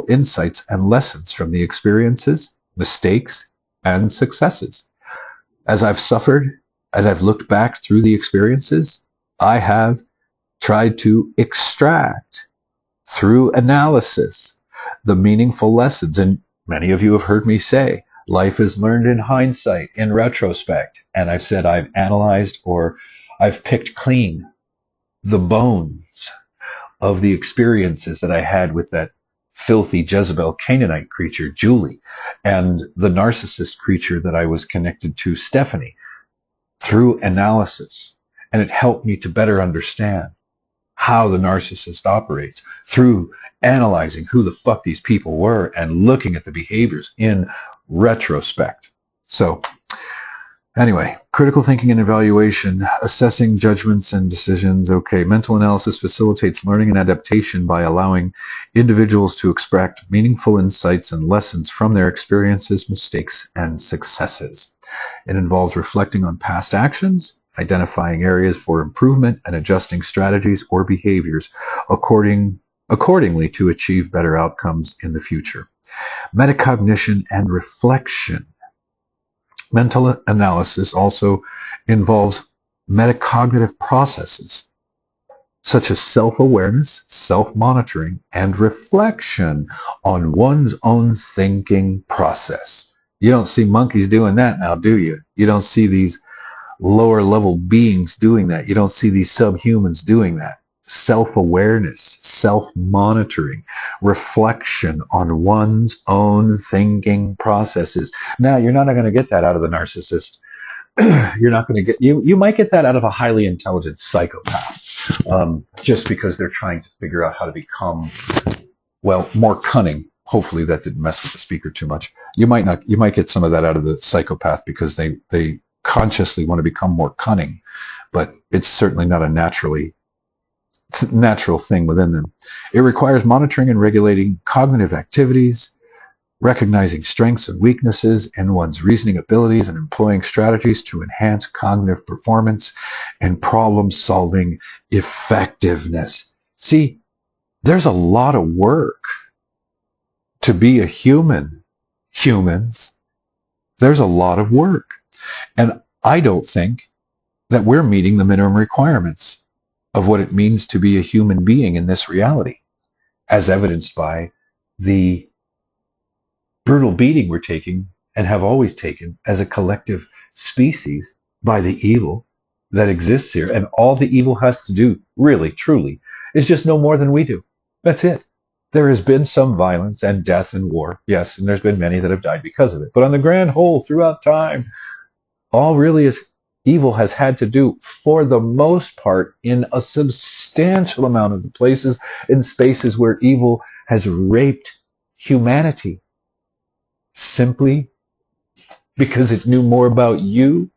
insights and lessons from the experiences, mistakes, and successes. As I've suffered and I've looked back through the experiences, I have tried to extract through analysis the meaningful lessons. And many of you have heard me say, life is learned in hindsight, in retrospect. And I've said I've analyzed or I've picked clean the bones of the experiences that I had with that filthy Jezebel Canaanite creature, Julie, and the narcissist creature that I was connected to, Stephanie, through analysis. And it helped me to better understand how the narcissist operates through analyzing who the fuck these people were and looking at the behaviors in retrospect. So anyway, critical thinking and evaluation, assessing judgments and decisions. Okay, mental analysis facilitates learning and adaptation by allowing individuals to extract meaningful insights and lessons from their experiences, mistakes, and successes. It involves reflecting on past actions, identifying areas for improvement, and adjusting strategies or behaviors accordingly to achieve better outcomes in the future. Metacognition and reflection. Mental analysis also involves metacognitive processes such as self-awareness, self-monitoring, and reflection on one's own thinking process. You don't see monkeys doing that now, do you? You don't see these lower level beings doing that. You don't see these subhumans doing that. Self-awareness, self-monitoring, reflection on one's own thinking processes. Now, you're not going to get that out of the narcissist. You're not going to get, you might get that out of a highly intelligent psychopath, just because they're trying to figure out how to become, well, more cunning. Hopefully that didn't mess with the speaker too much. You might get some of that out of the psychopath because they consciously want to become more cunning, but it's certainly not a natural thing within them. It requires monitoring and regulating cognitive activities, recognizing strengths and weaknesses in one's reasoning abilities, and employing strategies to enhance cognitive performance and problem-solving effectiveness. See, there's a lot of work to be a human. Humans, there's a lot of work. And I don't think that we're meeting the minimum requirements of what it means to be a human being in this reality, as evidenced by the brutal beating we're taking and have always taken as a collective species by the evil that exists here. And all the evil has to do, really, truly, is just no more than we do. That's it. There has been some violence and death and war, yes, and there's been many that have died because of it. But on the grand whole, throughout time, all really is evil has had to do, for the most part, in a substantial amount of the places and spaces where evil has raped humanity, simply because it knew more about you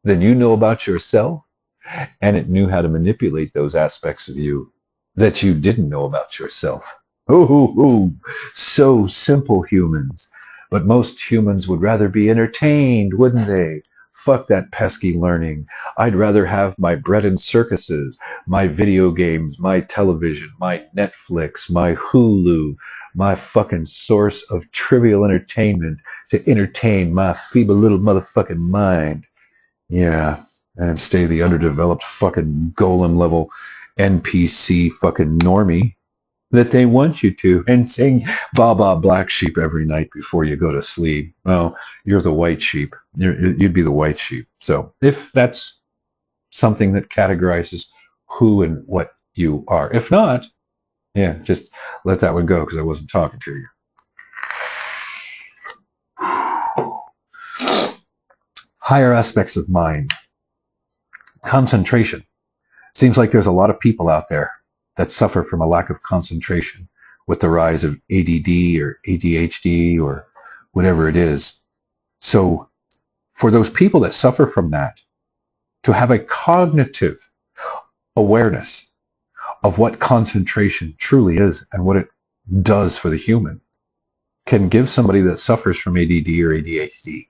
than you know about yourself, and it knew how to manipulate those aspects of you that you didn't know about yourself. Oh, so simple, humans. But most humans would rather be entertained, wouldn't they? Fuck that pesky learning. I'd rather have my bread and circuses, my video games, my television, my Netflix, my Hulu, my fucking source of trivial entertainment to entertain my feeble little motherfucking mind. Yeah, and stay the underdeveloped fucking golem level NPC fucking normie that they want you to, and sing Baba Black Sheep every night before you go to sleep. Well, you're the white sheep. You'd be the white sheep. So if that's something that categorizes who and what you are. If not, yeah, just let that one go because I wasn't talking to you. Higher aspects of mind. Concentration. Seems like there's a lot of people out there that suffer from a lack of concentration with the rise of ADD or ADHD or whatever it is. So for those people that suffer from that, to have a cognitive awareness of what concentration truly is and what it does for the human can give somebody that suffers from ADD or ADHD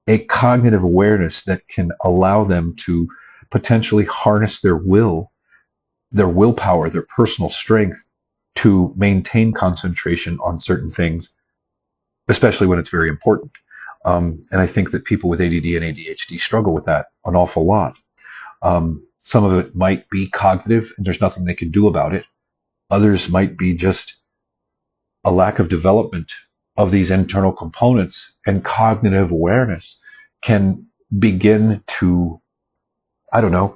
a cognitive awareness that can allow them to potentially harness their will, their willpower, their personal strength to maintain concentration on certain things, especially when it's very important. And I think that people with ADD and ADHD struggle with that an awful lot. Some of it might be cognitive and there's nothing they can do about it. Others might be just a lack of development of these internal components, and cognitive awareness can begin to, I don't know,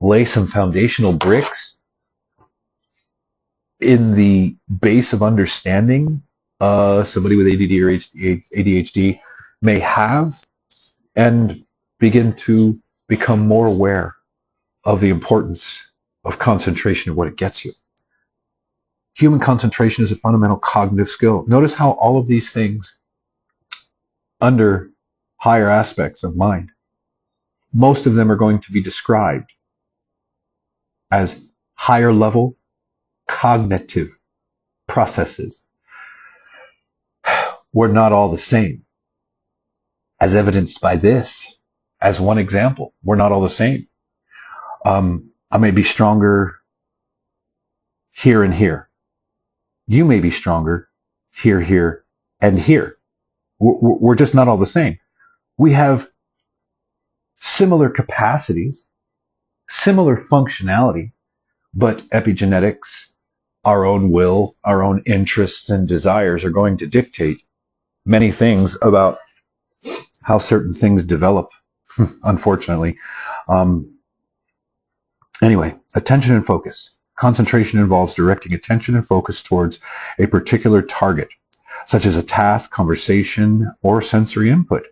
lay some foundational bricks in the base of understanding somebody with ADD or ADHD may have, and begin to become more aware of the importance of concentration and what it gets you. Human concentration is a fundamental cognitive skill. Notice how all of these things under higher aspects of mind, most of them are going to be described as higher level cognitive processes. We're not all the same, as evidenced by this. As one example, we're not all the same. I may be stronger here and here. You may be stronger here, here, and here. We're just not all the same. We have similar capacities, similar functionality, but epigenetics, our own will, our own interests and desires are going to dictate many things about how certain things develop, unfortunately. Anyway, attention and focus. Concentration involves directing attention and focus towards a particular target, such as a task, conversation, or sensory input.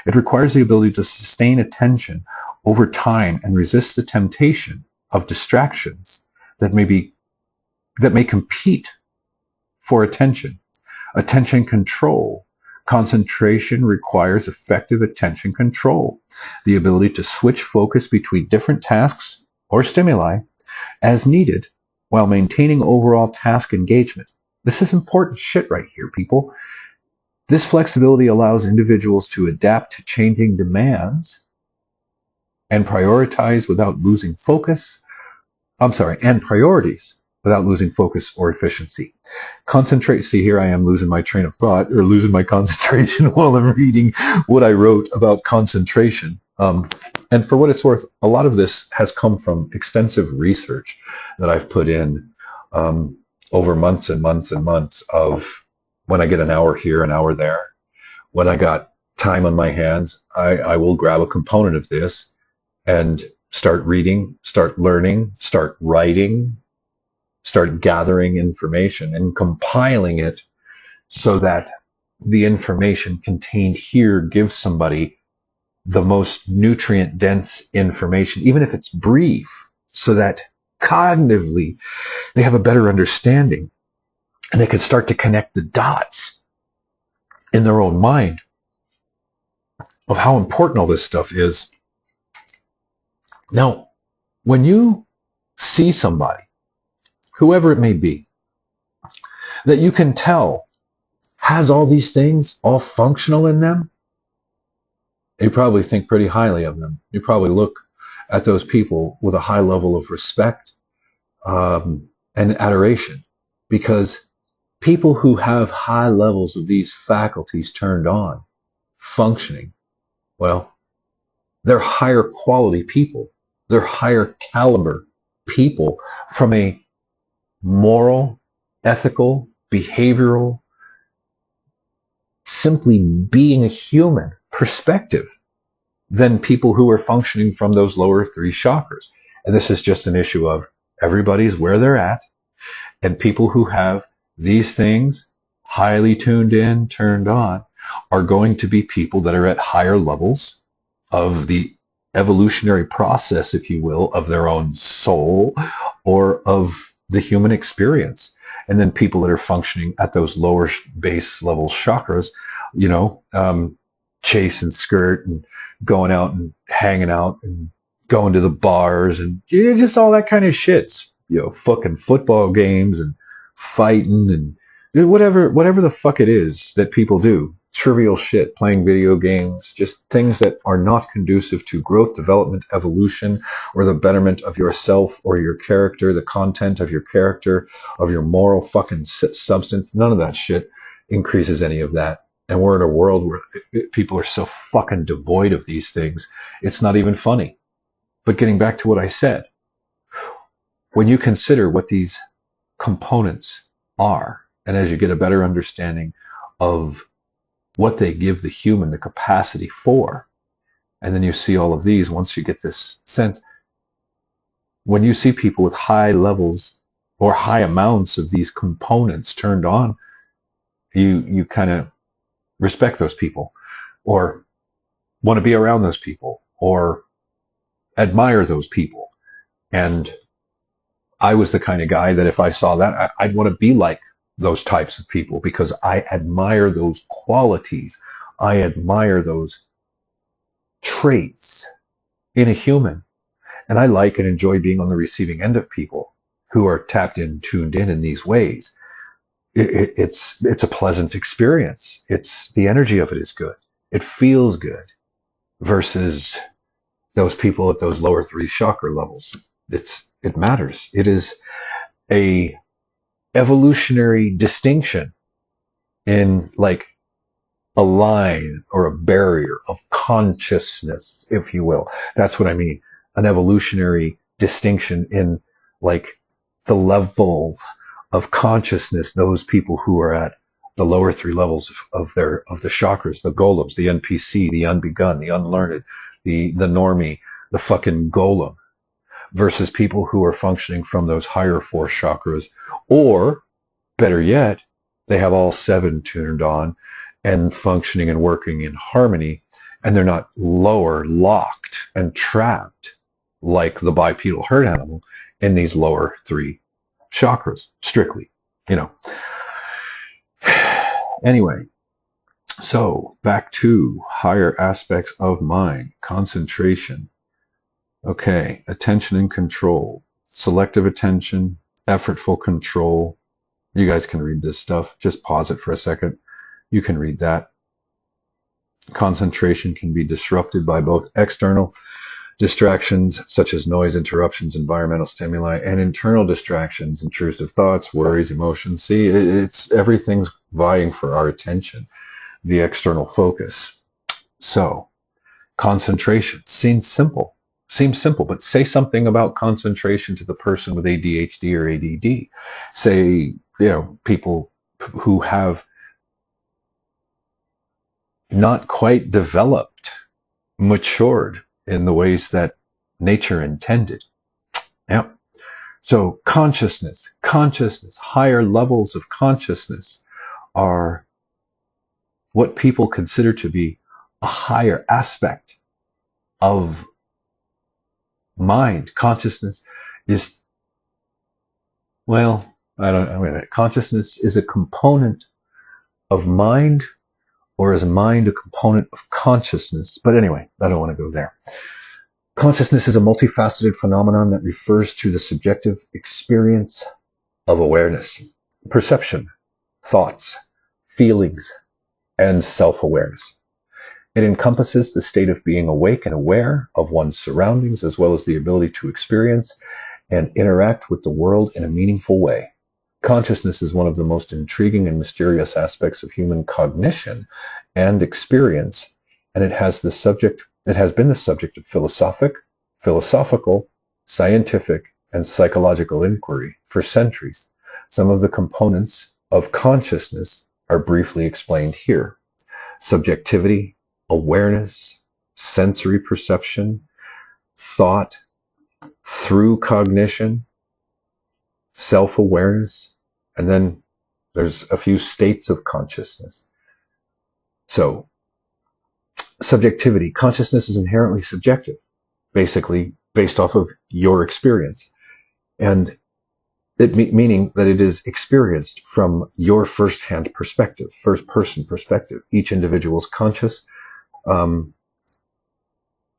It requires the ability to sustain attention over time and resist the temptation of distractions that may compete for attention. Attention control. Concentration requires effective attention control, the ability to switch focus between different tasks or stimuli as needed while maintaining overall task engagement. This is important shit right here, people. This flexibility allows individuals to adapt to changing demands and prioritize without losing focus. And priorities without losing focus or efficiency. Concentrate. See, here I am losing my train of thought or losing my concentration while I'm reading what I wrote about concentration. And for what it's worth, a lot of this has come from extensive research that I've put in over months and months and months of when I get an hour here, an hour there. When I got time on my hands, I will grab a component of this and start reading, start learning, start writing, start gathering information and compiling it so that the information contained here gives somebody the most nutrient dense information, even if it's brief, so that cognitively they have a better understanding and they can start to connect the dots in their own mind of how important all this stuff is. Now, when you see somebody, whoever it may be, that you can tell has all these things all functional in them, you probably think pretty highly of them. You probably look at those people with a high level of respect and adoration, because people who have high levels of these faculties turned on, functioning, well, they're higher quality people. They're higher caliber people from a moral, ethical, behavioral, simply being a human perspective than people who are functioning from those lower three chakras. And this is just an issue of everybody's where they're at, and people who have these things highly tuned in, turned on, are going to be people that are at higher levels of the evolutionary process, if you will, of their own soul or of the human experience. And then people that are functioning at those lower base level chakras, chase and skirt and going out and hanging out and going to the bars and just all that kind of shit. Fucking football games and fighting and whatever the fuck it is that people do. Trivial shit, playing video games, just things that are not conducive to growth, development, evolution, or the betterment of yourself or your character, the content of your character, of your moral fucking substance. None of that shit increases any of that. And we're in a world where people are so fucking devoid of these things, it's not even funny. But getting back to what I said, when you consider what these components are, and as you get a better understanding of what they give the human the capacity for, and then you see all of these, once you get this sense, when you see people with high levels or high amounts of these components turned on, you kind of respect those people, or want to be around those people, or admire those people. And I was the kind of guy that if I saw that, I'd want to be like those types of people, because I admire those qualities. I admire those traits in a human. And I like and enjoy being on the receiving end of people who are tapped in, tuned in these ways. It's a pleasant experience. The energy of it is good. It feels good versus those people at those lower three chakra levels. It matters. It is a evolutionary distinction in a line or a barrier of consciousness, if you will. That's what I mean. An evolutionary distinction in like the level of consciousness, those people who are at the lower three levels of the chakras, the golems, the NPC, the unbegun, the unlearned, the normie, the fucking golem, versus people who are functioning from those higher four chakras, or better yet, they have all seven tuned on and functioning and working in harmony, and they're not lower, locked and trapped like the bipedal herd animal in these lower three chakras, strictly, you know. Anyway, so back to higher aspects of mind, concentration. Okay, attention and control, selective attention, effortful control. You guys can read this stuff. Just pause it for a second. You can read that. Concentration can be disrupted by both external distractions, such as noise, interruptions, environmental stimuli, and internal distractions, intrusive thoughts, worries, emotions. See, everything's vying for our attention, the external focus. So, concentration seems simple, but say something about concentration to the person with ADHD or ADD. Say, people who have not quite developed, matured in the ways that nature intended. Yeah. So consciousness, higher levels of consciousness are what people consider to be a higher aspect of mind. Consciousness is, consciousness is a component of mind, or is mind a component of consciousness? But anyway, I don't want to go there. Consciousness is a multifaceted phenomenon that refers to the subjective experience of awareness, perception, thoughts, feelings, and self-awareness. It encompasses the state of being awake and aware of one's surroundings, as well as the ability to experience and interact with the world in a meaningful way. Consciousness is one of the most intriguing and mysterious aspects of human cognition and experience, and it has been the subject of philosophical, scientific, and psychological inquiry for centuries. Some of the components of consciousness are briefly explained here: subjectivity, awareness, sensory perception, thought through cognition, self-awareness, and then there's a few states of consciousness. So, subjectivity. Consciousness is inherently subjective, basically based off of your experience, and meaning that it is experienced from your first-hand perspective, first-person perspective. Each individual's conscious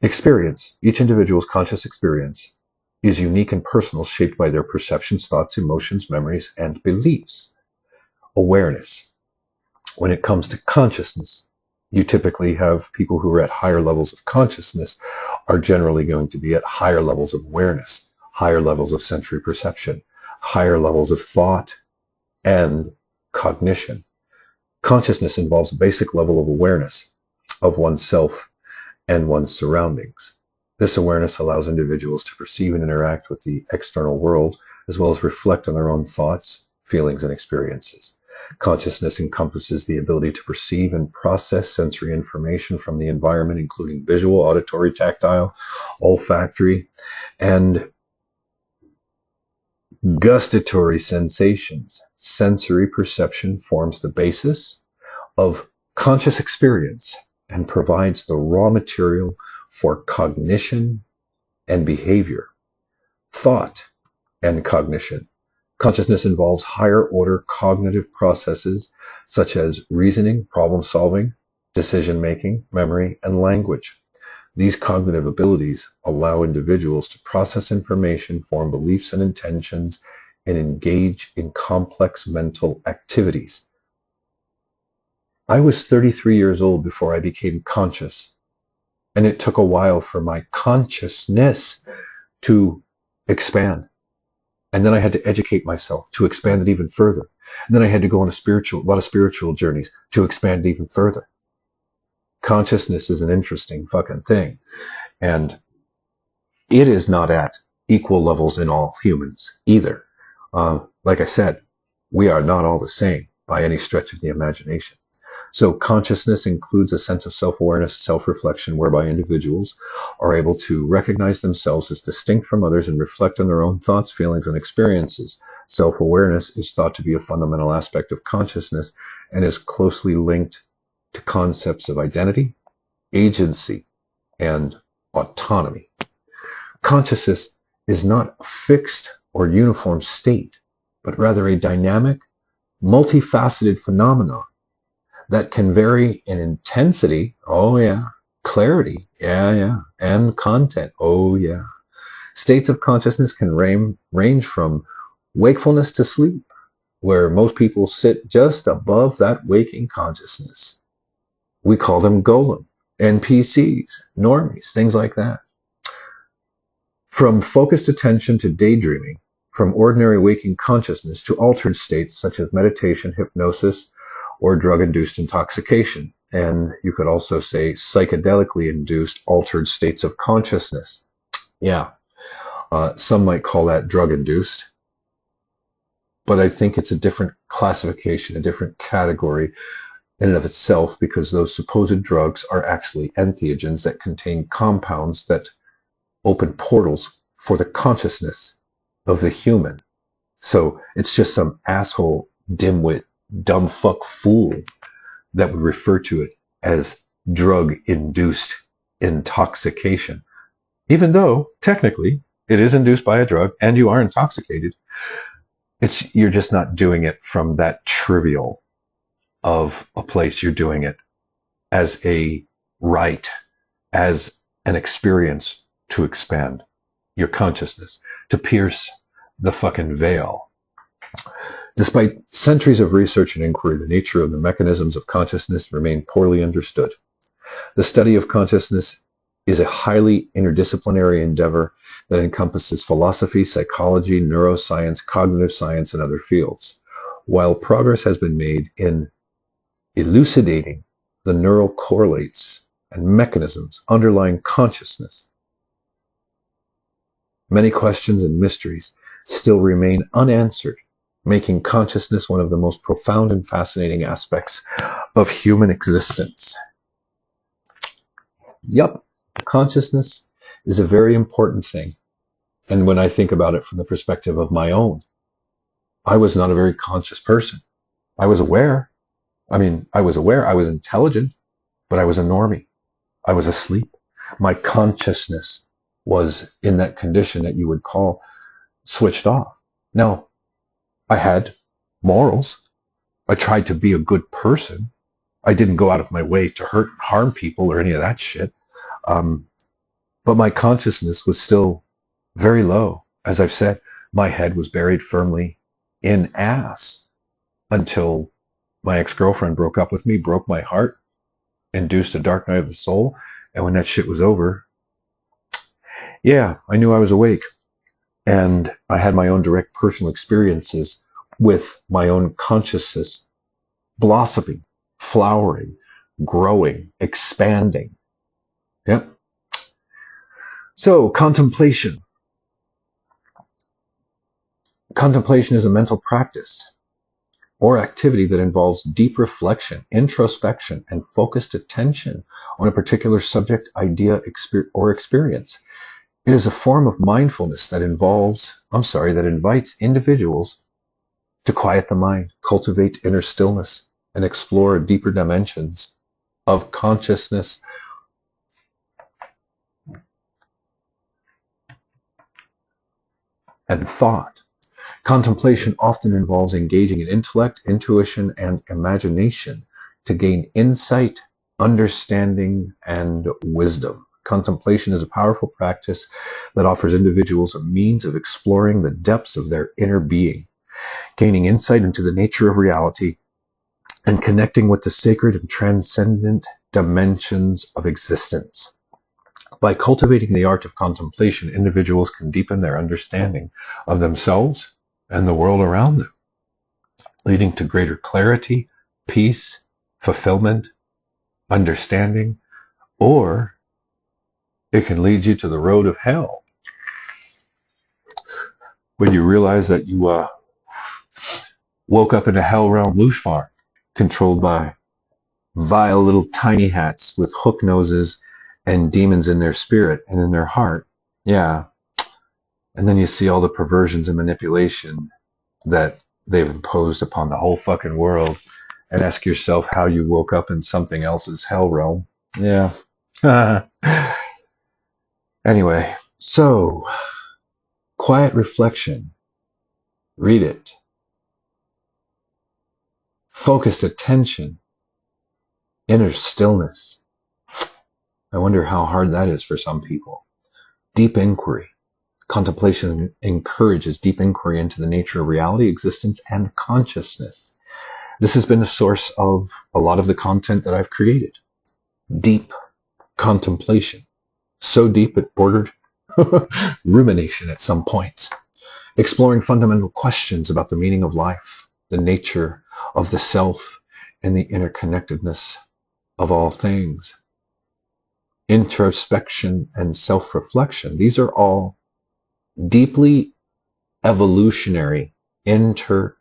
experience is unique and personal, shaped by their perceptions, thoughts, emotions, memories, and beliefs. Awareness. When it comes to consciousness, you typically have people who are at higher levels of consciousness are generally going to be at higher levels of awareness, higher levels of sensory perception, higher levels of thought and cognition. Consciousness involves a basic level of awareness of oneself and one's surroundings. This awareness allows individuals to perceive and interact with the external world, as well as reflect on their own thoughts, feelings, and experiences. Consciousness encompasses the ability to perceive and process sensory information from the environment, including visual, auditory, tactile, olfactory, and gustatory sensations. Sensory perception forms the basis of conscious experience and provides the raw material for cognition and behavior. Thought and cognition. Consciousness involves higher order cognitive processes such as reasoning, problem solving, decision making, memory, and language. These cognitive abilities allow individuals to process information, form beliefs and intentions, and engage in complex mental activities. I was 33 years old before I became conscious, and it took a while for my consciousness to expand. And then I had to educate myself to expand it even further. And then I had to go on a lot of spiritual journeys to expand it even further. Consciousness is an interesting fucking thing. And it is not at equal levels in all humans either. Like I said, we are not all the same by any stretch of the imagination. So consciousness includes a sense of self-awareness, self-reflection, whereby individuals are able to recognize themselves as distinct from others and reflect on their own thoughts, feelings, and experiences. Self-awareness is thought to be a fundamental aspect of consciousness and is closely linked to concepts of identity, agency, and autonomy. Consciousness is not a fixed or uniform state, but rather a dynamic, multifaceted phenomenon that can vary in intensity, oh yeah, clarity, yeah, and content, oh yeah. States of consciousness can range from wakefulness to sleep, where most people sit just above that waking consciousness. We call them golem, NPCs, normies, things like that. From focused attention to daydreaming, from ordinary waking consciousness to altered states such as meditation, hypnosis, or drug-induced intoxication. And you could also say psychedelically induced altered states of consciousness. Yeah, some might call that drug-induced, but I think it's a different classification, a different category in and of itself, because those supposed drugs are actually entheogens that contain compounds that open portals for the consciousness of the human. So it's just some asshole, dimwit, dumb fuck fool that would refer to it as drug-induced intoxication. Even though, technically, it is induced by a drug and you are intoxicated, you're just not doing it from that trivial of a place. You're doing it as a right, as an experience to expand your consciousness, to pierce the fucking veil. Despite centuries of research and inquiry, the nature of the mechanisms of consciousness remain poorly understood. The study of consciousness is a highly interdisciplinary endeavor that encompasses philosophy, psychology, neuroscience, cognitive science, and other fields. While progress has been made in elucidating the neural correlates and mechanisms underlying consciousness, many questions and mysteries still remain unanswered, making consciousness one of the most profound and fascinating aspects of human existence. Yup, consciousness is a very important thing. And when I think about it from the perspective of my own, I was not a very conscious person. I was aware. I was intelligent, but I was a normie. I was asleep. My consciousness was in that condition that you would call switched off. Now, I had morals. I tried to be a good person. I didn't go out of my way to hurt and harm people or any of that shit. But my consciousness was still very low. As I've said, my head was buried firmly in ass until my ex-girlfriend broke up with me, broke my heart, induced a dark night of the soul. And when that shit was over, yeah, I knew I was awake. And I had my own direct personal experiences with my own consciousness blossoming, flowering, growing, expanding. Yep. So, contemplation. Contemplation is a mental practice or activity that involves deep reflection, introspection, and focused attention on a particular subject, idea, or experience. It is a form of mindfulness that invites individuals to quiet the mind, cultivate inner stillness, and explore deeper dimensions of consciousness. And thought. Contemplation often involves engaging in intellect, intuition, and imagination to gain insight, understanding, and wisdom. Contemplation is a powerful practice that offers individuals a means of exploring the depths of their inner being, gaining insight into the nature of reality, and connecting with the sacred and transcendent dimensions of existence. By cultivating the art of contemplation, individuals can deepen their understanding of themselves and the world around them, leading to greater clarity, peace, fulfillment, understanding, or it can lead you to the road of hell when you realize that you woke up in a hell realm loosh farm controlled by vile little tiny hats with hook noses and demons in their spirit and in their heart. Yeah. And then you see all the perversions and manipulation that they've imposed upon the whole fucking world, and ask yourself how you woke up in something else's hell realm. Yeah. Anyway, so quiet reflection. Read it. Focused attention. Inner stillness. I wonder how hard that is for some people. Deep inquiry. Contemplation encourages deep inquiry into the nature of reality, existence, and consciousness. This has been the source of a lot of the content that I've created. Deep contemplation. So deep it bordered rumination at some points. Exploring fundamental questions about the meaning of life, the nature of the self, and the interconnectedness of all things. Introspection and self-reflection. These are all deeply evolutionary, inner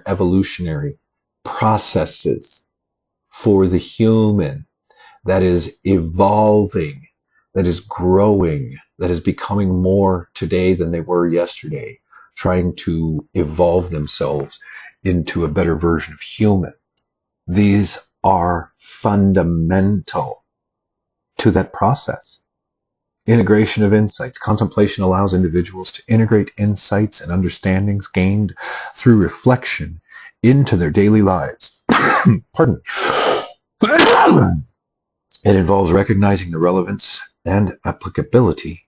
evolutionary processes for the human that is evolving, that is growing, that is becoming more today than they were yesterday, trying to evolve themselves into a better version of human. These are fundamental to that process. Integration of insights. Contemplation allows individuals to integrate insights and understandings gained through reflection into their daily lives. Pardon me. It involves recognizing the relevance and applicability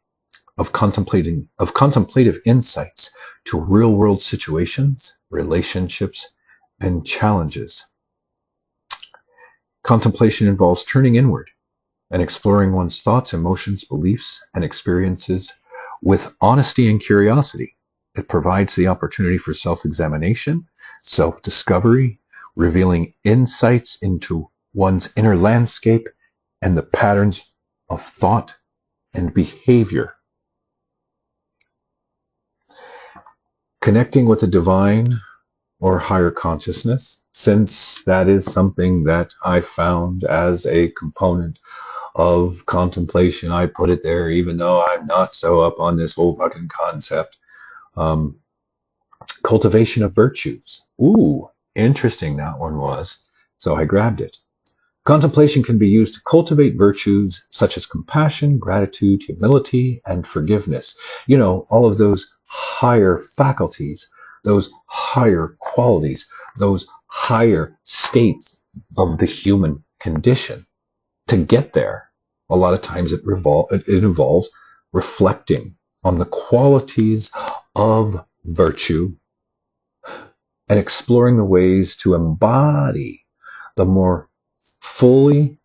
of contemplative insights to real-world situations, relationships, and challenges. Contemplation involves turning inward and exploring one's thoughts, emotions, beliefs, and experiences with honesty and curiosity. It provides the opportunity for self-examination, self-discovery, revealing insights into one's inner landscape and the patterns of thought and behavior. Connecting with the divine or higher consciousness, since that is something that I found as a component of contemplation. I put it there even though I'm not so up on this whole fucking concept. Cultivation of virtues. Ooh, interesting that one was. So I grabbed it. Contemplation can be used to cultivate virtues such as compassion, gratitude, humility, and forgiveness. You know, all of those higher faculties, those higher qualities, those higher states of the human condition. To get there, a lot of times it involves reflecting on the qualities of virtue and exploring the ways to embody them more fully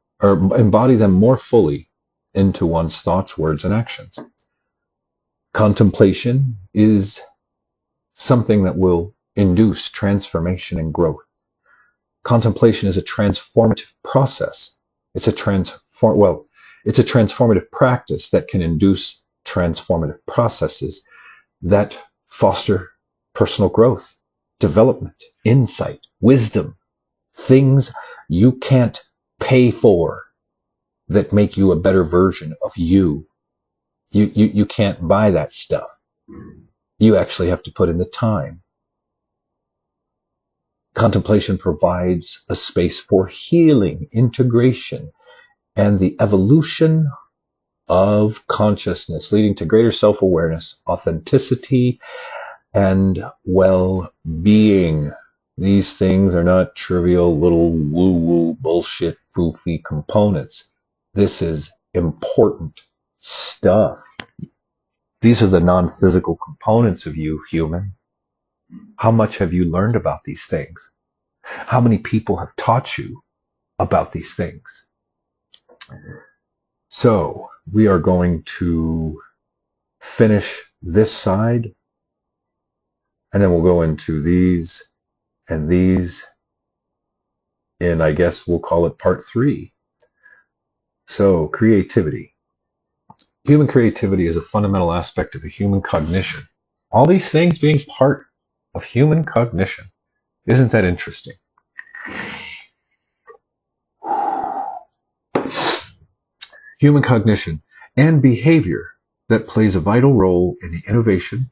into one's thoughts, words, and actions. Contemplation is something that will induce transformation and growth. Contemplation is a transformative process. It's a transformative practice that can induce transformative processes that foster personal growth, development, insight, wisdom, things you can't pay for that make you a better version of you. You can't buy that stuff. You actually have to put in the time. Contemplation provides a space for healing, integration, and the evolution of consciousness, leading to greater self-awareness, authenticity, and well-being. These things are not trivial little woo-woo bullshit foofy components. This is important stuff. These are the non-physical components of you, human. How much have you learned about these things? How many people have taught you about these things? So we are going to finish this side, and then we'll go into these and these, and I guess we'll call it part 3. So, creativity. Human creativity is a fundamental aspect of the human cognition. All these things being part of human cognition. Isn't that interesting? Human cognition and behavior that plays a vital role in innovation,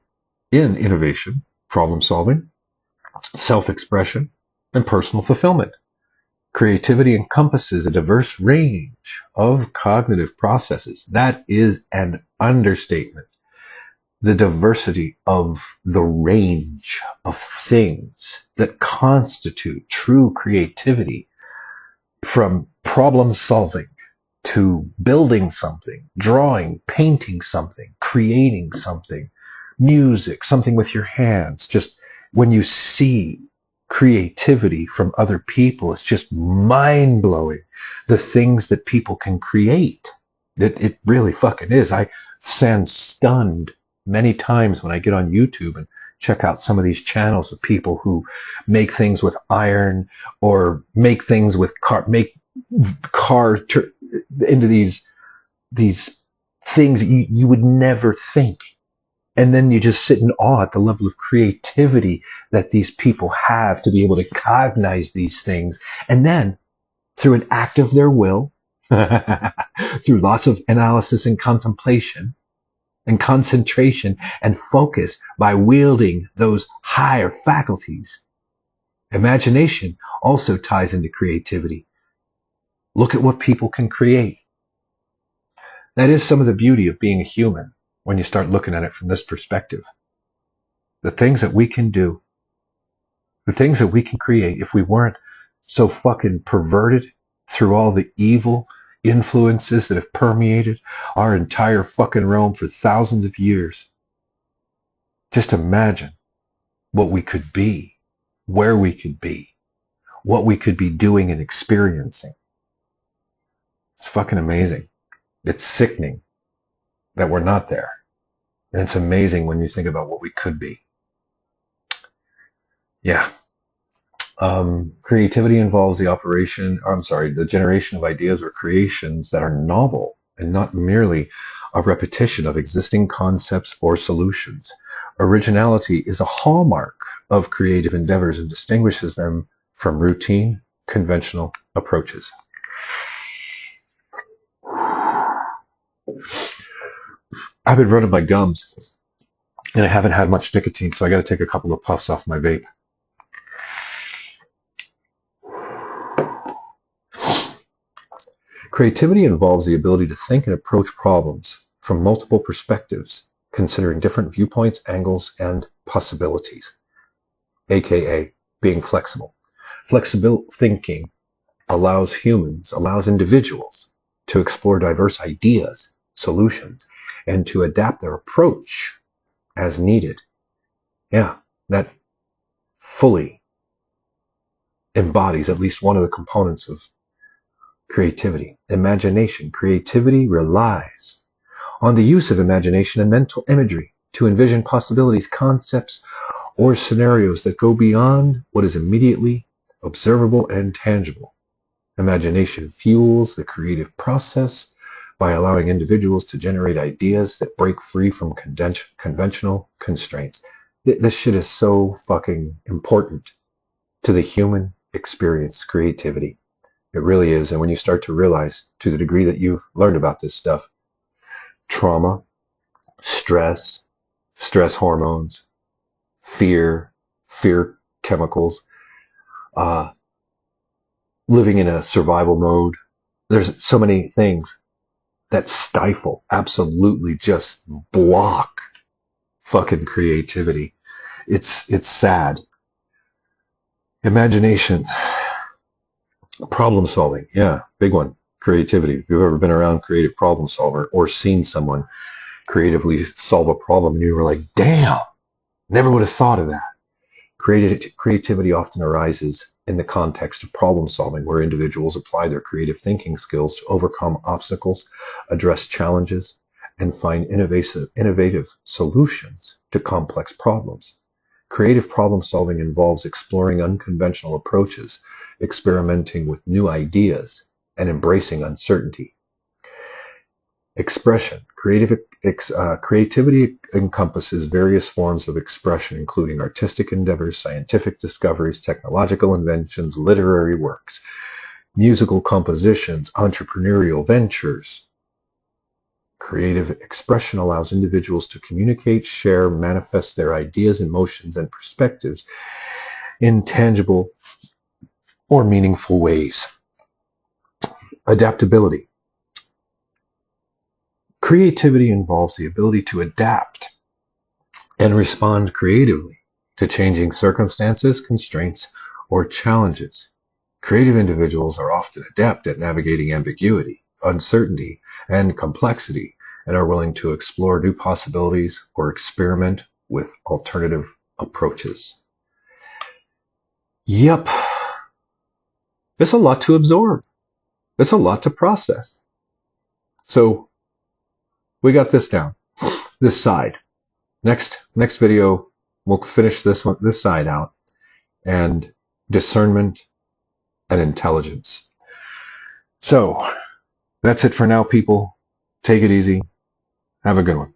problem solving, self-expression, and personal fulfillment. Creativity encompasses a diverse range of cognitive processes. That is an understatement. The diversity of the range of things that constitute true creativity, from problem solving to building something, drawing, painting something, creating something, music, something with your hands. Just when you see creativity from other people, it's just mind blowing. The things that people can create. It really fucking is. I stand stunned many times when I get on YouTube and check out some of these channels of people who make things with iron or make things with make cars into these things you would never think. And then you just sit in awe at the level of creativity that these people have to be able to cognize these things. And then through an act of their will, through lots of analysis and contemplation and concentration and focus, by wielding those higher faculties. Imagination also ties into creativity. Look at what people can create. That is some of the beauty of being a human when you start looking at it from this perspective. The things that we can do, the things that we can create, if we weren't so fucking perverted through all the evil influences that have permeated our entire fucking realm for thousands of years. Just imagine what we could be, where we could be, what we could be doing and experiencing. It's fucking amazing. It's sickening that we're not there. And it's amazing when you think about what we could be. Yeah. Creativity involves the generation of ideas or creations that are novel and not merely a repetition of existing concepts or solutions. Originality is a hallmark of creative endeavors and distinguishes them from routine, conventional approaches. I've been running my gums and I haven't had much nicotine, so I got to take a couple of puffs off my vape. Creativity involves the ability to think and approach problems from multiple perspectives, considering different viewpoints, angles, and possibilities, aka being flexible. Flexible thinking allows individuals to explore diverse ideas, solutions, and to adapt their approach as needed. Yeah, that fully embodies at least one of the components of creativity. Imagination. Creativity relies on the use of imagination and mental imagery to envision possibilities, concepts, or scenarios that go beyond what is immediately observable and tangible. Imagination fuels the creative process by allowing individuals to generate ideas that break free from conventional constraints. This shit is so fucking important to the human experience, creativity. It really is. And when you start to realize, to the degree that you've learned about this stuff, trauma, stress hormones, fear chemicals, living in a survival mode, there's so many things that stifle, absolutely just block fucking creativity. It's sad. Imagination. Problem solving. Yeah, big one. Creativity. If you've ever been around creative problem solver or seen someone creatively solve a problem and you were like, damn, never would have thought of that. Creativity often arises in the context of problem solving, where individuals apply their creative thinking skills to overcome obstacles, address challenges, and find innovative solutions to complex problems. Creative problem solving involves exploring unconventional approaches, experimenting with new ideas, and embracing uncertainty. Expression. Creativity encompasses various forms of expression, including artistic endeavors, scientific discoveries, technological inventions, literary works, musical compositions, entrepreneurial ventures. Creative expression allows individuals to communicate, share, manifest their ideas, emotions, and perspectives in tangible or meaningful ways. Adaptability. Creativity involves the ability to adapt and respond creatively to changing circumstances, constraints, or challenges. Creative individuals are often adept at navigating ambiguity, uncertainty, and complexity, and are willing to explore new possibilities or experiment with alternative approaches. Yep. There's a lot to absorb. There's a lot to process. So we got this down, this side. Next video, we'll finish this side out, and discernment and intelligence. So that's it for now, people. Take it easy. Have a good one.